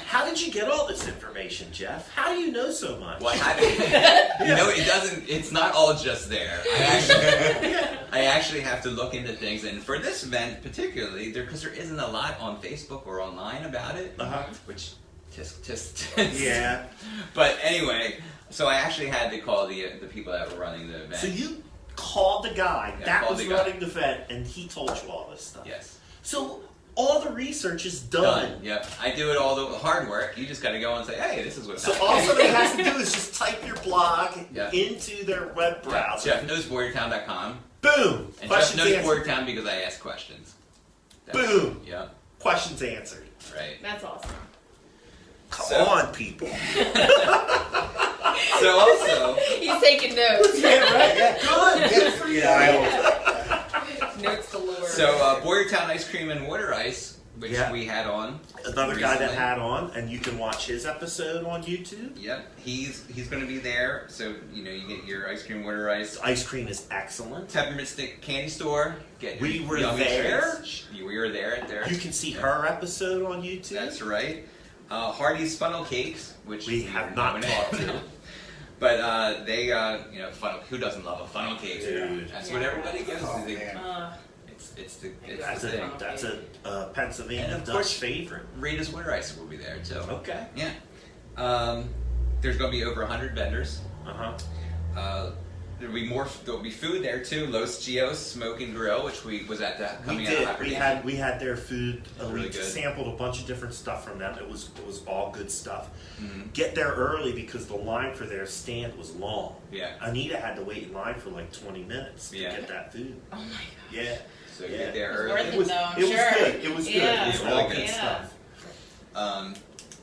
How did you get all this information, Jeff? How do you know so much? What happened? You know, it doesn't. It's not all just there. I actually have to look into things, and for this event particularly, because there isn't a lot on Facebook or online about it, Uh-huh. which tisk. Yeah. But anyway, so I actually had to call the people that were running the event. So you called the guy Yeah, that called was the guy. running the event, and he told you all this stuff. Yes. So all the research is done. Yep. I do it all the hard work. You just got to go and say, hey, this is what's So happening. all somebody has to do is just type your blog Yeah. into their web browser. JeffKnowsBoyertown.com. Boom. And Jeff Questions knows answered. Boyertown because I ask questions. Boom. Yep. Questions answered. Right. That's awesome. Come So- on, people. So also, He's taking notes. Yeah, right. Yeah. Good. Good for you. Notes galore. so Boyertown Ice Cream and Water Ice, which Yeah. we had on. Another guy that recently. had on, and you can watch his episode on YouTube. Yep. He's going to be there. So you know you get your ice cream, water ice. Ice cream is excellent. Peppermint Stick Candy Store. Get We your were yummy there. treats. We were there at there. You can see her episode on YouTube. That's right. Hardy's Funnel Cakes, which We have not going talked to. But they, funnel. Who doesn't love a funnel cake? Dude. That's what everybody goes Oh, to. They- man. It's the That's thing. a Pennsylvania And of Dutch course- favorite. Rita's Water Ice will be there too. Okay. Yeah. There's going to be over 100 vendors. Uh-huh. There'll be food there too. Los Gios Smoke and Grill, which was at the We coming out of did. hibernation. We had their food. Really We good. sampled a bunch of different stuff from them. It was all good stuff. Mhm. Get there early because the line for their stand was long. Yeah. Anita had to wait in line for like 20 minutes to Yeah. get that food. Oh my god. Yeah. So Yeah. get there It was early. worth It it. was. Though, I'm It was sure. good. It was good. Yeah. It was It's all really good good. stuff.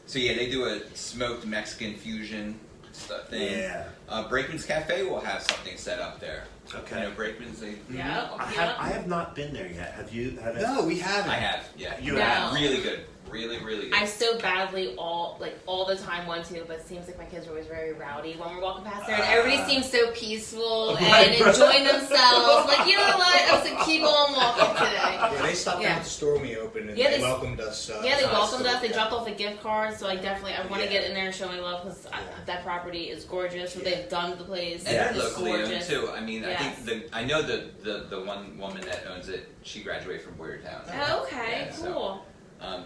So yeah, they do a smoked Mexican fusion stuff thing. Yeah. Brakeman's Cafe will have something set up there. Okay. You know, Brakeman's. Yeah. I have not been there yet. Have you? No, we haven't. I have. Yeah. You No. have. Really good. Really, really good. I so badly all the time want to, but it seems like my kids are always very rowdy when we're walking past there, and everybody seems so peaceful Right, and enjoying themselves. Like, you know what? I was like, keep on walking today. Yeah, they stopped Yeah. down at the store when we opened and Yeah, they they- welcomed us. Yeah, they to the welcomed store. us. They dropped off a gift card, so I want to Yeah. get in there and show my love because that property is gorgeous. What Yeah. they've done to the place, And they're is locally owned gorgeous. too. I mean, Yes. I think I know the one woman that owns it. She graduated from Boyertown. Oh, okay, Yeah, so- cool.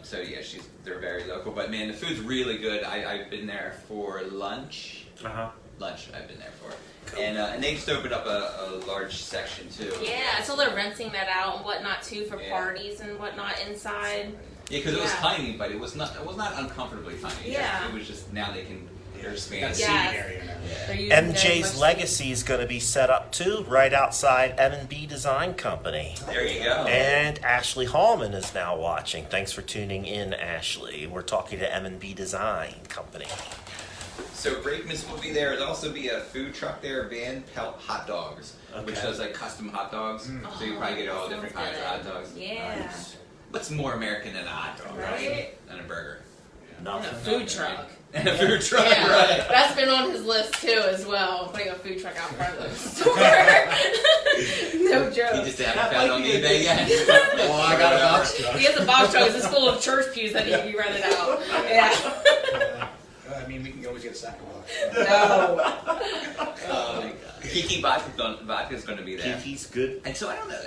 So yeah, they're very local. But man, the food's really good. I've been there for lunch. Uh-huh. I've been there for, Cool. and they just opened up a large section too. Yeah, so they're renting that out and whatnot too for Yeah. parties and whatnot inside. Yeah, because it was Yeah. tiny, but it was not uncomfortably tiny. Yeah. It was just now they can There's They got a fans. seating Yes. area now. Yeah. They're using very MJ's much- legacy is going to be set up too, right outside M&B Design Company. There you go. And Ashley Hallman is now watching. Thanks for tuning in, Ashley. We're talking to M&B Design Company. So Brakeman's will be there. There'll also be a food truck there, Van Pelt Hot Dogs, which Okay. does like custom hot dogs. So you probably get all Sounds different kinds of hot good. dogs. Yeah. Nice. What's more American than a hot dog, Right? And a burger. And a Nothing. food truck. And a food truck, Yeah, right? that's been on his list too as well. Putting a food truck out front of the store. No You joke. just haven't found on eBay yet. Well, I got a box truck. He has a box truck. It's full of church pews that need to be rented out. Yeah. I mean, we can always get a second box. No. Kiki Vodka's going to be there. Kiki's good. And so I don't know.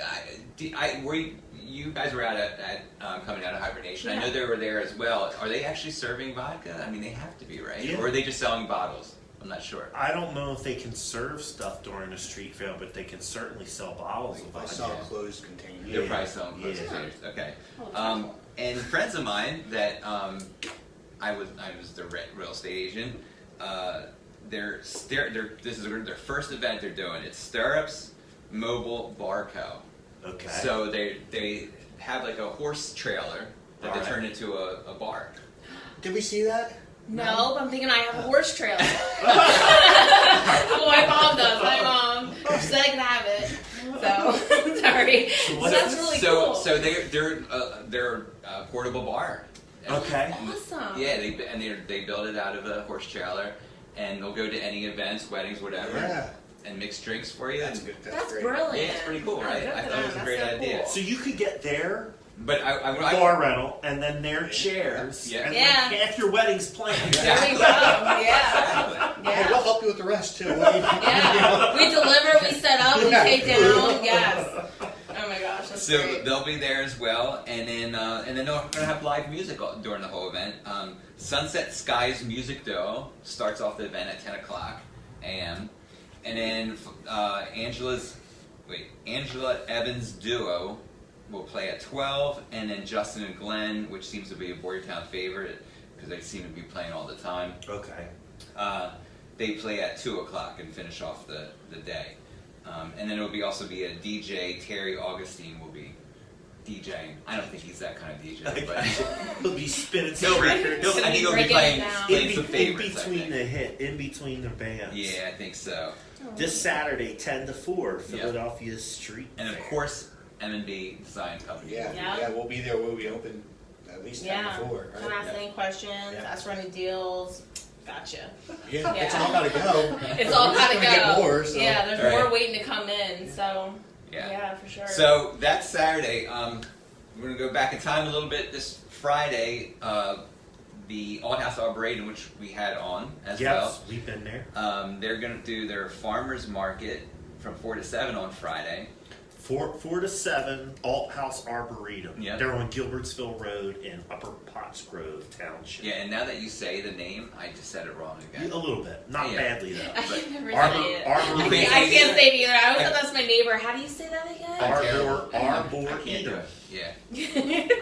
You guys were out at coming out of hibernation. I know Yeah. they were there as well. Are they actually serving vodka? I mean, they have to be, right? Yeah. Or are they just selling bottles? I'm not sure. I don't know if they can serve stuff during the street fair, but they can certainly sell bottles of I vodka. saw a closed container. Yeah. They're probably selling close Yeah. containers. Okay. Oh, And friends of mine that I was the real estate agent. This is their first event they're doing. It's Stirrups Mobile Bar Co. Okay. So they have like a horse trailer that they Alright. turn into a bar. Did we see that? No, but I'm thinking I have a horse trailer. Well, my mom does. My mom. She said I can have it. So, sorry. So that's really cool. So they're a portable bar. Okay. Awesome. Yeah, they build it out of a horse trailer, and they'll go to any events, weddings, whatever, Yeah. and mix drinks for you. That's and- good. That's great. brilliant. Yeah, it's pretty cool, right? good I for thought it was them. a great That's so idea. cool. So you could get their But I bar rental and then their chairs, Yeah. and Yeah. like half your wedding's planned. There we go. Yeah. Exactly. Hey, we'll Yeah. help you with the rest too. Yeah. We deliver, we set up, we take down. Yes. Oh my gosh, that's So great. they'll be there as well, and then they're gonna have live music during the whole event. Sunset Skies Music Duo starts off the event at 10 o'clock a.m. And then Angela Evans Duo will play at 12, and then Justin and Glenn, which seems to be a Boyertown favorite because they seem to be playing all the time. Okay. They play at 2 o'clock and finish off the day. And then it'll also be a DJ. Terry Augustine will be DJing. I don't think he's that kind of DJ, but He'll be spinning he'll, some I records. think he'll be Breaking it playing, down. playing some in favorites. I between think. the hit, in between the bands. Yeah, I think so. This Saturday, 10 to 4, Yeah. Philadelphia Street And of Fair. course, M&B Design Company. Yeah, Yeah. yeah, we'll be there. We'll be open at least 10 Yeah. to 4. Can Right? ask any questions, Yeah. ask for any deals. Gotcha. Yeah, it's Yeah. all gotta go. It's all We're just gotta go. gonna get more, so. Yeah, there's Right. more waiting to come in, so Yeah. yeah, for sure. So that's Saturday. We're gonna go back in time a little bit. This Friday, the Old House Arboretum, which we had on as Yes, we've been there. well. They're gonna do their farmers market from 4 to 7 on Friday. 4 to 7, Alt House Arboretum. Yeah. They're on Gilbertsville Road in Upper Pottsgrove Township. Yeah, and now that you say the name, I just said it wrong again. A little bit. Not Yeah. badly, though. I but can never Arbor- say it. Arbor- I You can't, can't I say can't it say it either. I always I- thought that's my neighbor. How do you say that again? I'm terrible. Arbor, I can't do Arboretum. it. Yeah,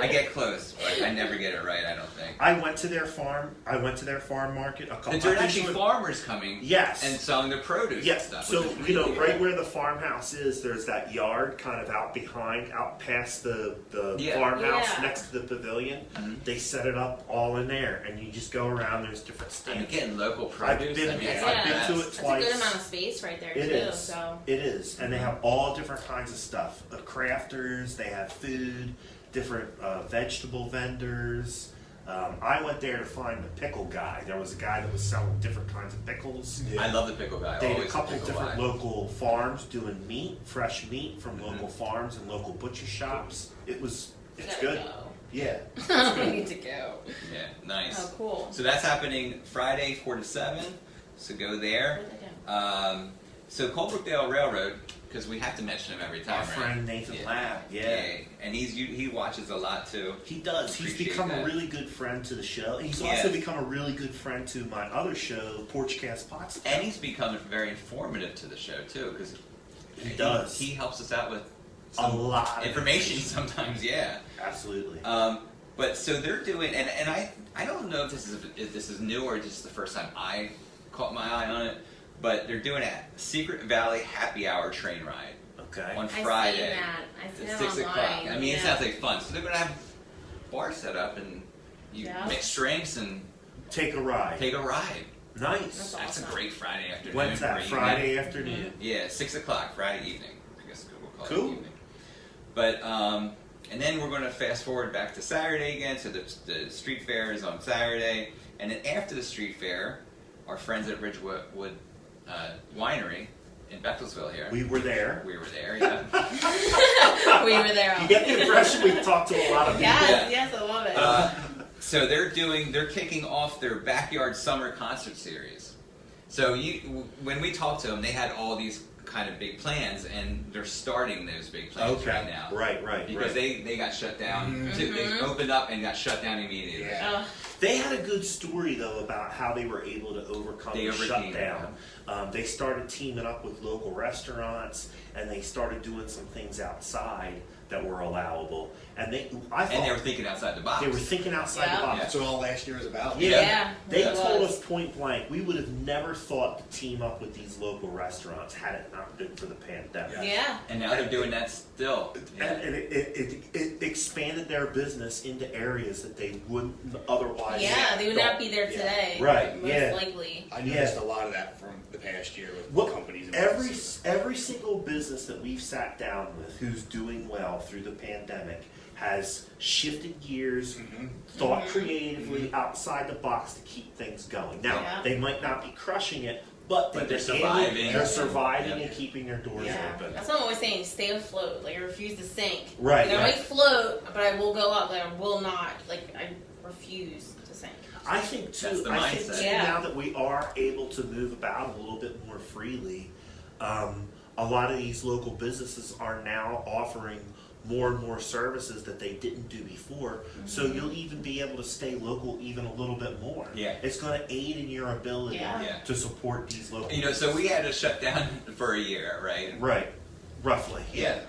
I get close, but I never get it right. I don't think. I went to their farm. I went to their farm market a couple. But there are I've been actually to it- farmers coming. Yes. And selling their produce and Yes. stuff. So which is you know, really right cool. where the farmhouse is, there's that yard kind of out behind, out past the Yeah. farmhouse Yeah. next to the pavilion. Mhm. They set it up all in there, and you just go around. There's different I mean, stands. getting local I've produce. been- I mean, it's I've like been that. to it That's a twice. good amount of space right there It too. is. So It is, and they have all different kinds of stuff. The crafters, they have food, different vegetable vendors. I went there to find the pickle guy. There was a guy that was selling different kinds of pickles. Yeah. I love the pickle guy. They had a Always couple the pickle different guy. local farms doing meat, fresh meat from Mhm. local farms and local butcher shops. It's gotta good. go. Yeah. We need to go. Yeah, nice. Oh, cool. So that's happening Friday, 4 to 7. So go there. Where'd they go? So Colebrookdale Railroad, because we have to mention him every time, Our right? friend Nathan Yeah. Lab. Yeah. And he watches a lot too. He does. He's Appreciate become that. a really good friend to the show. He's Yes. also become a really good friend to my other show, Porchcast Pots. And he's become very informative to the show too, because He does. He helps us out with A lot of information sometimes. Yeah. Absolutely. But so they're doing, and I don't know if this is new or just the first time I caught my eye on it, but they're doing a Secret Valley happy hour train ride Okay. on Friday I've seen at that. 6 o'clock. I mean, it sounds like fun. So they're gonna have bar set up and you mix drinks and Take a ride. take a ride. Nice. That's a great Friday afternoon. When's that? or evening. Friday afternoon? Yeah, 6 o'clock Friday evening. I guess we'll call Cool. it evening. But and then we're going to fast forward back to Saturday again. So the street fair is on Saturday, and then after the street fair, our friends at Ridgewood Winery in Bechtelsville here. We were there. We were there. Yeah. We were there. You get the impression we talked to a lot of people. Yes, I love it. So they're kicking off their backyard summer concert series. So when we talked to them, they had all these kind of big plans, and they're starting those big plans right now. Right. Because they got shut down. They opened up and got shut down immediately. Yeah. They had a good story though about how they were able to overcome the shutdown. They started teaming up with local restaurants, and they started doing some things outside that were allowable. And they were thinking outside the box. They were thinking outside the box. That's what all last year was about. Yeah. They it told was. us point blank, we would have never thought to team up with these local restaurants had it not been for the pandemic. Yeah. And now they're doing that still. Yeah. And it expanded their business into areas that they wouldn't otherwise. Yeah, they would not be there today. Right, Most likely. I noticed a lot of that from the past year with What companies. And every single business that we've sat down with who's doing well through the pandemic has shifted gears, thought creatively outside the box to keep things going. Now, they might not be crushing it, but they're surviving. They're surviving and keeping their doors open. That's what I'm always saying. Stay afloat. Like I refuse to sink. Right. Like, I might float, but I will go up. Like I will not. Like I refuse to sink. I think too. That's the I think mindset. too, Yeah. now that we are able to move about a little bit more freely, a lot of these local businesses are now offering more and more services that they didn't do before. So you'll even be able to stay local even a little bit more. Yeah. It's going to aid in your ability Yeah. to support these local. So we had to shut down for a year, right? Right. Roughly. Yeah.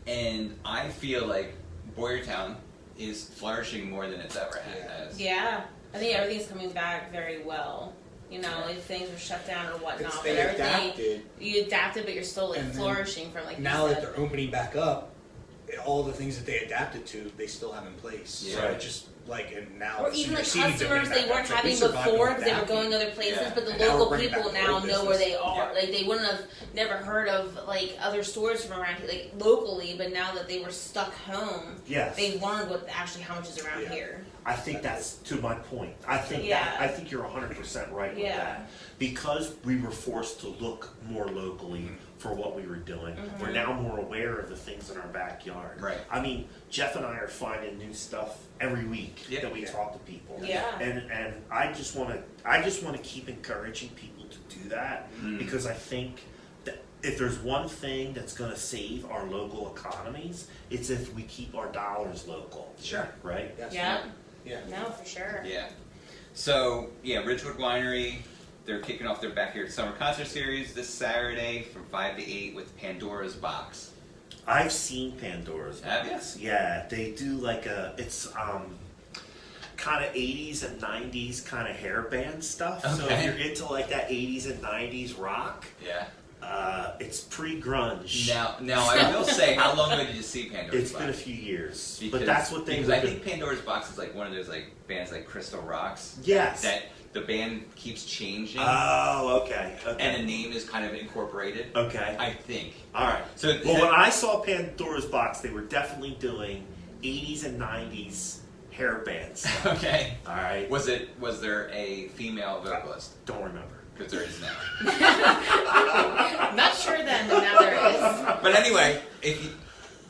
And I feel like Boyertown is flourishing more than it's ever has. Yeah. I think everything's coming back very well. You know, if things were shut down or whatnot, but they everything adapted. you adapted, but you're still like And then flourishing from like now you that said. they're opening back up, all the things that they adapted to, they still have in place. Yeah. So it just like, and now Or even like senior citizens customers opening they back weren't up, having we survived before and because they were adapted. going other places, Yeah. but the And now we're local bringing people back now local know where they business. are. Yeah. Like they wouldn't have never heard of like other stores from around here, like locally, but now that they were stuck home, Yes. they learned what actually how much is around Yeah. here. I think that's to my point. I think Yeah. I think you're 100% right with Yeah. that. Because we were forced to look more locally for what we were doing, we're now more aware of the things in our backyard. Right. I mean, Jeff and I are finding new stuff every week Yeah. that we Yeah. talk to people. Yeah. And I just want to keep encouraging people to do that because I think that if there's one thing that's going to save our local economies, it's if we keep our dollars local. Sure. Right? Yes. Yeah. Yeah. No, for sure. Yeah. So, Ridgewood Winery, they're kicking off their backyard summer concert series this Saturday from 5 to 8 with Pandora's Box. I've seen Pandora's Have Box. Yeah, they do like it's kind of 80s and 90s kind of hair band stuff. So if Okay. you're into like that 80s and 90s rock, Yeah. it's pre-grunge. Now I will say, how long ago did you see Pandora's It's Box? been a few years, Because, but that's what they because were I doing. think Pandora's Box is like one of those like bands like Crystal Rocks. Yes. That the band keeps changing Oh, okay. and the name is kind of incorporated. Okay. I think. All right. So Well, when I saw Pandora's Box, they were definitely doing 80s and 90s hair bands. Okay. All right. Was there a female vocalist? Don't remember. Because there is now. I'm not sure then, but now there is. But anyway,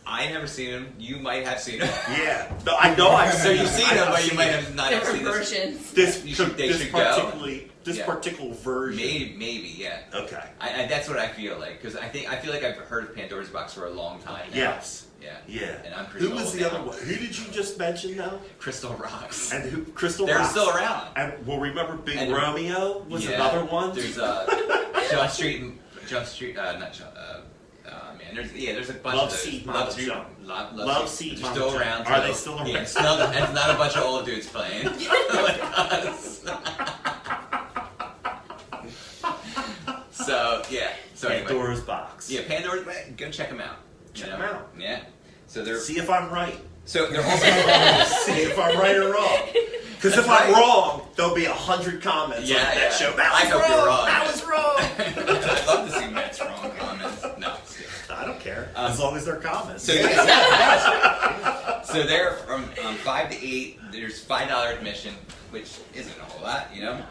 I never seen him. You might have seen him. Yeah. No, I know I've So you've seen him, but you might have not have Different seen this. versions. This They this should go. Yeah. particular version. Maybe, yeah. Okay. I that's what I feel like because I feel like I've heard of Pandora's Box for a long time now. Yes. Yeah. Yeah. And I'm pretty Who was old the now. other one? Who did you just mention though? Crystal Rocks. And who? Crystal They're Rocks. still around. And well, remember Big And- Romeo was Yeah. another one. There's John Street, not John. Man, there's a bunch Love of those. Seat Love Mama Seat, Jump. Love Seat, Mama still Jump. around. Are too. they still around? Yeah, it's not a bunch of old dudes playing like us. So anyway. Pandora's Box. Yeah, Pandora's. Go check them out. Check them out. Yeah. So they're See if I'm right. so they're also See if I'm right or wrong. Because if I'm wrong, there'll be 100 comments on that show. I hope you're wrong. That was wrong. I'd love to see Matt's wrong comments. No, just kidding. I don't care. As long as they're comments. So so they're from 5 to 8. There's $5 admission, which isn't a whole lot, you know.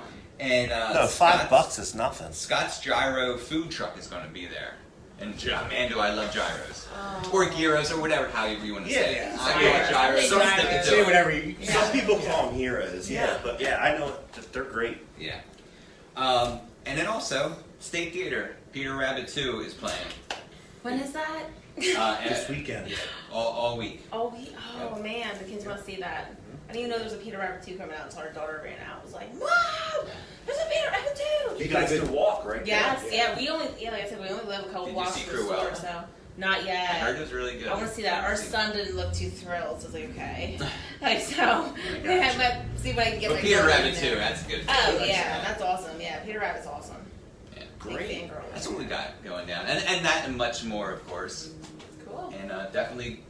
And no, $5 is nothing. Scott's Gyro food truck is going to be there. And man, do I love gyros. Or gyros, or whatever, however you want to say it. Yeah. I love gyros. Some Stick gyros. it to Say it. whatever you. Some people call them heroes. Yeah, but I know that they're great. Yeah. And then also, State Theater, Peter Rabbit 2 is playing. When is that? And This weekend. all week. Oh man, the kids must see that. I didn't even know there was a Peter Rabbit 2 coming out until our daughter ran out. Was like, Mom, there's a Peter Rabbit 2. You guys can walk, right? Yes, there. yeah. Like I said, we only live a couple Did you blocks see from the store, Cruella? so not I yet. heard it was really good. I want to see that. Our son didn't look too thrilled, so I was like, okay. Like, so, gotcha. but see if I can get But my Peter girl in Rabbit there. 2, that's good. Oh, yeah, that's awesome. Yeah, Peter Rabbit's awesome. Yeah. Big fan girl. That's what we got going down. And that and much more, of course. Cool. And definitely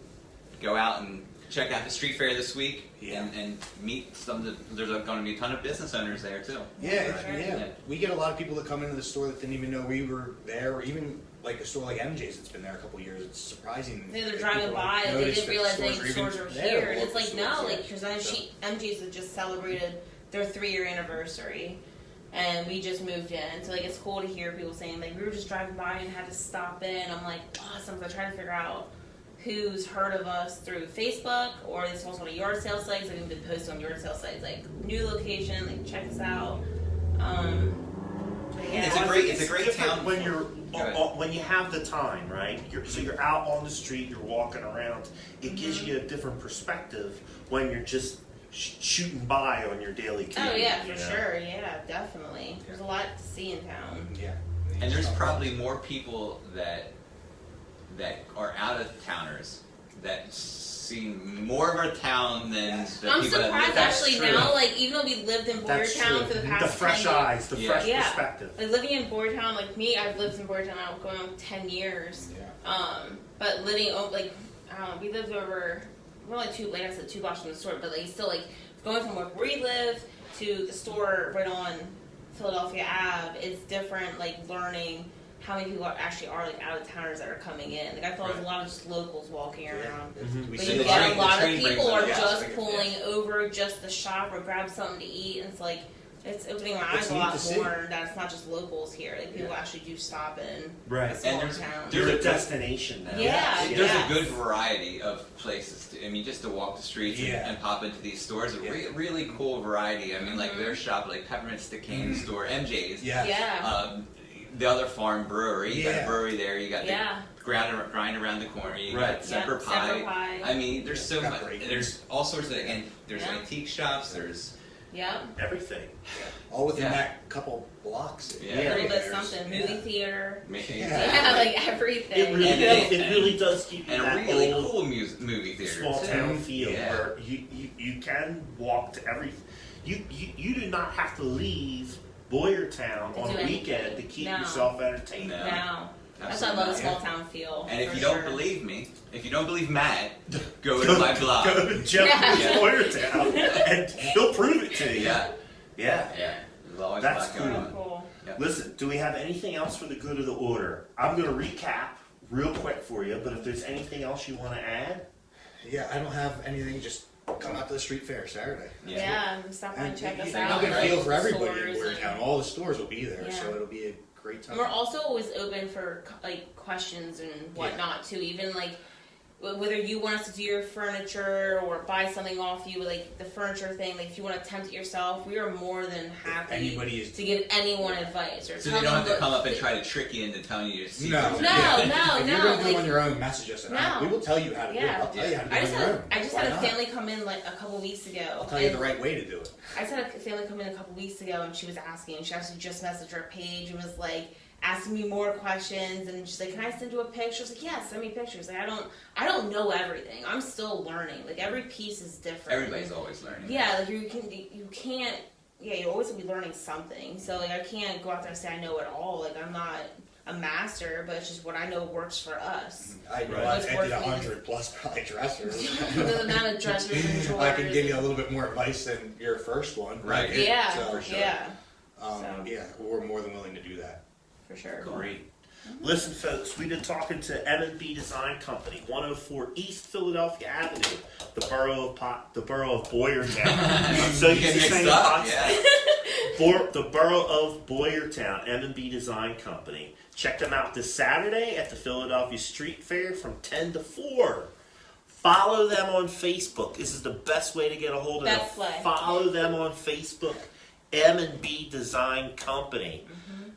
go out and check out the street fair this week. Yeah. And meet some of the, there's going to be a ton of business owners there too. Yeah, Sure. yeah. We get a lot of people that come into the store that didn't even know we were there, or even like a store like MJ's that's been there a couple of years. It's surprising. They're that driving people by, they notice didn't that realize the any stores stores are were even here. there, And it's like, local no, stores, like, yeah. because MG's had just celebrated their 3-year anniversary. And we just moved in. So, like, it's cool to hear people saying, like, we were just driving by and had to stop in. I'm like, awesome. So I try to figure out who's heard of us through Facebook or they saw us on a yard sale site. Like, we've been posting on yard sale sites, like, new location, like, check us out. But yeah. It's a I great- think it's a great different town. when you're Go ahead. when you have the time, right? You're out on the street, you're walking around. It gives you a different perspective when you're just shooting by on your daily commute. Oh, yeah, you for know? sure. Yeah, definitely. There's a lot to see in town. Yeah. And there's probably more people that are out of towners that see more of our town than the I'm people that surprised live actually true. now, like, even though we lived in That's Boyertown true. for the The past fresh 10 years. eyes, the Yeah. fresh Yeah. perspective. Like, living in Boyertown, like me, I've lived in Boyertown now going on 10 years. Yeah. But living, like, I don't know, we lived over, we're only like I said, 2 blocks from the store, but like, still, like, going from where we live to the store right on Philadelphia Ave is different, like, learning how many people actually are, like, out-of-towners that are coming in. Like, I thought it was a lot of just locals walking around. We But see you the get train- a lot the of train brings people them, are yeah, just so pulling over just to shop or grab something to eat, and it's like, it's opening my It's eyes a neat lot to see. more that it's not just locals here. Like, people actually do stop in Right. a small And there's- town. You're a There's a- destination now. Yeah. There's Yes. a good variety of places. I mean, just to walk the streets Yeah. and pop into these stores, a Yeah. really cool variety. I mean, like their shop, like Peppermint Stick Cane store, MJ's. Yeah. Yeah. The other farm brewery, you got Yeah. a brewery there. You got Yeah. the grind around the corner. You Right. got Semper Yeah, Pie. Semper Pie. I mean, there's so Got much. great There's all sorts of, and there's Yeah. antique shops. There's Yep. Everything. All within Yeah. that couple blocks. Yeah. A little bit There's- something. yeah. Movie theater. Yeah. Yeah, like everything. It really, And- it really does keep you and a that really old cool movie theater. small too. town feel Yeah. where you can walk to every. You do not have to leave Boyertown To on do a anything. weekend to keep No. yourself entertained. No. No. That's why I love a small town feel. And if for you don't sure. believe me, if you don't believe Matt, go to my blog. Go to Jeff Yeah. Boyertown, and he'll prove it to you. Yeah, Yeah. yeah. There's always That's a lot going cool. on. Cool. Listen, do we have anything else for the good of the order? I'm going to recap real quick for you, but if there's anything else you want to add, Yeah, I don't have anything. Just come out to the street fair Saturday. Yeah, stop by and check us out. You'll get a feel for everybody in Stores and- Boyertown. All the stores will be there, Yeah. so it'll be a great time. And we're also always open for like questions and whatnot too. Even like whether you want us to do your furniture or buy something off you, like the furniture thing. Like if you want to attempt it yourself, we are more than happy Anybody is- to give anyone advice or So tell they don't have to them come what- up and try to trick you into telling you your secrets. No, No, Yeah. no, If you're no, gonna do it like- on your own, message us. And No. we will tell you how to do it. Yeah. I'll tell you how to do I it just on your had own. I just Why had a not? family come in like a couple weeks ago. I'll tell you and the right way to do it. I just had a family come in a couple weeks ago and she was asking. She actually just messaged our page and was like asking me more questions, and she's like, "Can I send you a picture?" I was like, "Yeah, send me pictures." Like, I don't know everything. I'm still learning. Like, every piece is different. Everybody's always learning. Yeah, like you can't. Yeah, you always be learning something. So like, I can't go out there and say I know it all. Like, I'm not a master, but it's just what I know works for us. I know What's I did working. 100 plus probably dressers. The amount of dressers and drawers. I can give you a little bit more advice than your first one. Right. Like, Yeah, so, for sure. yeah, Yeah, we're more than willing to do that. for sure. Great. Listen, folks, we've been talking to M&B Design Company, 104 East Philadelphia Avenue, the borough of Boyertown. I'm so You used get to mixed saying up, Potsdam. The borough of Boyertown, M&B Design Company. Check them out this Saturday at the Philadelphia Street Fair from 10 to 4. Follow them on Facebook. This is the best way to get a hold of them. Best way. Follow them on Facebook, M&B Design Company.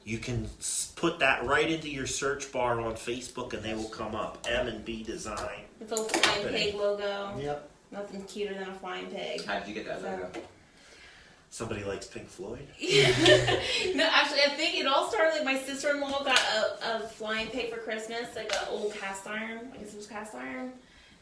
You can put that right into your search bar on Facebook, and they will come up. M&B Design. With the little flying Company. pig logo. Yep. Nothing cuter than a flying pig. How did you get that logo? Somebody likes Pink Floyd. No, actually, I think it all started like my sister-in-law got a flying pig for Christmas, like an old cast iron. I guess it was cast iron.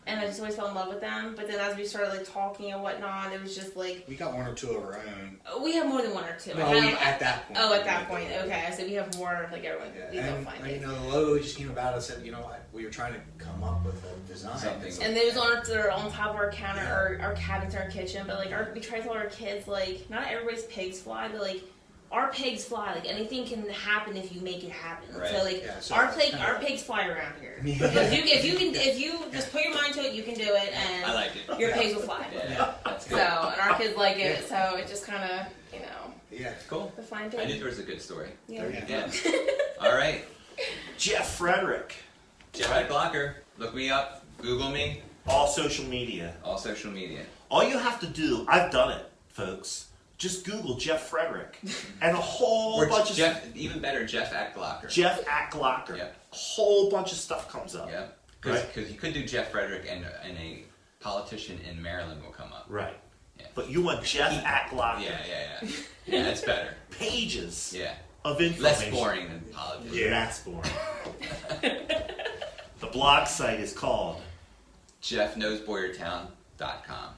And I just always fell in love with them. But then as we started like talking and whatnot, it was just like We got one or two of our own. we have more than one or two. No, at that point. Oh, at that point, okay. So we have more like everyone. Yeah, We love and flying you pigs. know, the logo just came about. I said, you know what? We were trying to come up with a design. Something. And they was on top of our counter, our cabinets in our kitchen. But like we try to tell our kids like not everybody's pigs fly, but like our pigs fly. Like anything can happen if you make it happen. Right. So like Yeah, so our pigs fly around here. Yeah. If you just put your mind to it, you can do it, and I like it. your pigs will fly. Yeah, that's So good. and our kids like it. So it just kind of Yeah. Cool. the flying I knew pig. there was a good story. Yeah. Yeah. Yeah. All right. Jeff Frederick. Jeff at Glocker. Look me up. Google me. All social media. All social media. All you have to do, I've done it, folks. Just Google Jeff Frederick. And a whole Or bunch of Jeff, even better, Jeff at Glocker. Jeff at Glocker. Yep. A whole bunch of stuff comes up. Yeah. Right. Because you could do Jeff Frederick and a politician in Maryland will come up. Right. Yeah. But you want Jeff at Glocker. Yeah. Yeah, that's better. Pages Yeah. of information. Less boring than politician. Yeah, that's boring. The blog site is called. JeffKnowsBoyertown.com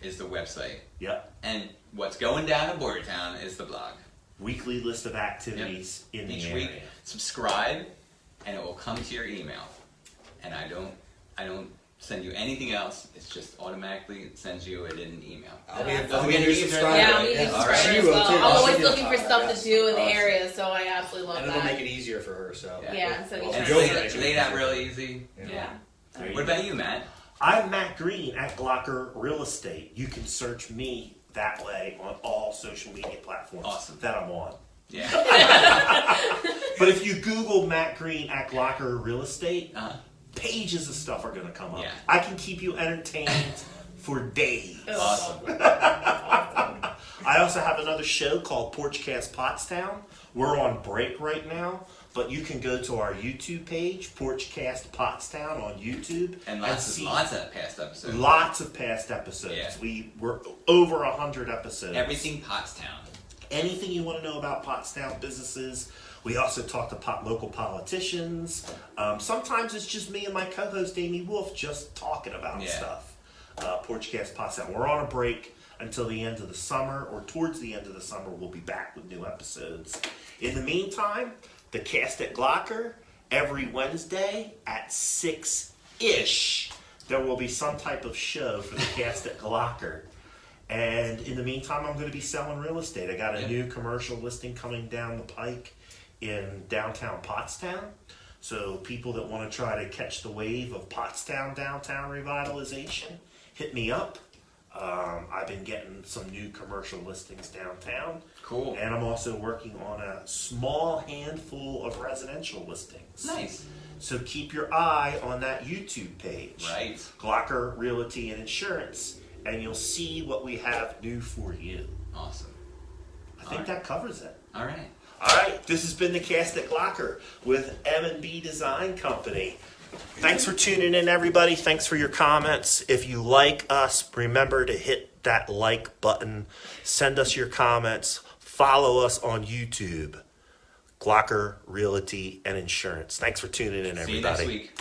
is the website. Yep. And what's going down in Boyertown is the blog. Weekly list of activities in the Each area. week, subscribe, and it will come to your email. And I don't send you anything else. It's just automatically sends you it in an email. I'll be Doesn't a get new easier. subscriber. Yeah, I'm a Yeah, new all right. subscriber She as will, well. too. I'm always She looking for will. stuff to do in the Awesome. area, so I absolutely love And it'll that. make it easier for her. So. Yeah, so Well, we And try it's to Joe's laid out real easy. Yeah. There you What go. about you, Matt? I'm Matt Green at Glocker Real Estate. You can search me that way on all social media platforms Awesome. that I'm on. Yeah. But if you Google Matt Green at Glocker Real Estate, Uh-huh. pages of stuff are going to come up. Yeah. I can keep you entertained for days. Awesome. I also have another show called Porchcast Pottstown. We're on break right now, but you can go to our YouTube page, Porchcast Pottstown on YouTube, And lots see of past episodes. lots of past episodes. Yeah. We were over 100 episodes. Everything Pottstown. Anything you want to know about Pottstown businesses. We also talk to local politicians. Sometimes it's just me and my co-host Amy Wolf just talking about Yeah. stuff. Porchcast Pottstown. We're on a break until the end of the summer, or towards the end of the summer. We'll be back with new episodes. In the meantime, the cast at Glocker every Wednesday at 6-ish. There will be some type of show for the cast at Glocker. And in the meantime, I'm going to be selling real estate. I got a Yeah. new commercial listing coming down the pike in downtown Pottstown. So people that want to try to catch the wave of Pottstown downtown revitalization, hit me up. I've been getting some new commercial listings downtown. Cool. And I'm also working on a small handful of residential listings. Nice. So keep your eye on that YouTube page. Right. Glocker Realty and Insurance. And you'll see what we have new for you. Awesome. I think that covers it. All right. All right, this has been the cast at Glocker with M&B Design Company. Thanks for tuning in, everybody. Thanks for your comments. If you like us, remember to hit that like button. Send us your comments. Follow us on YouTube. Glocker Realty and Insurance. Thanks for tuning in, See you next everybody. week.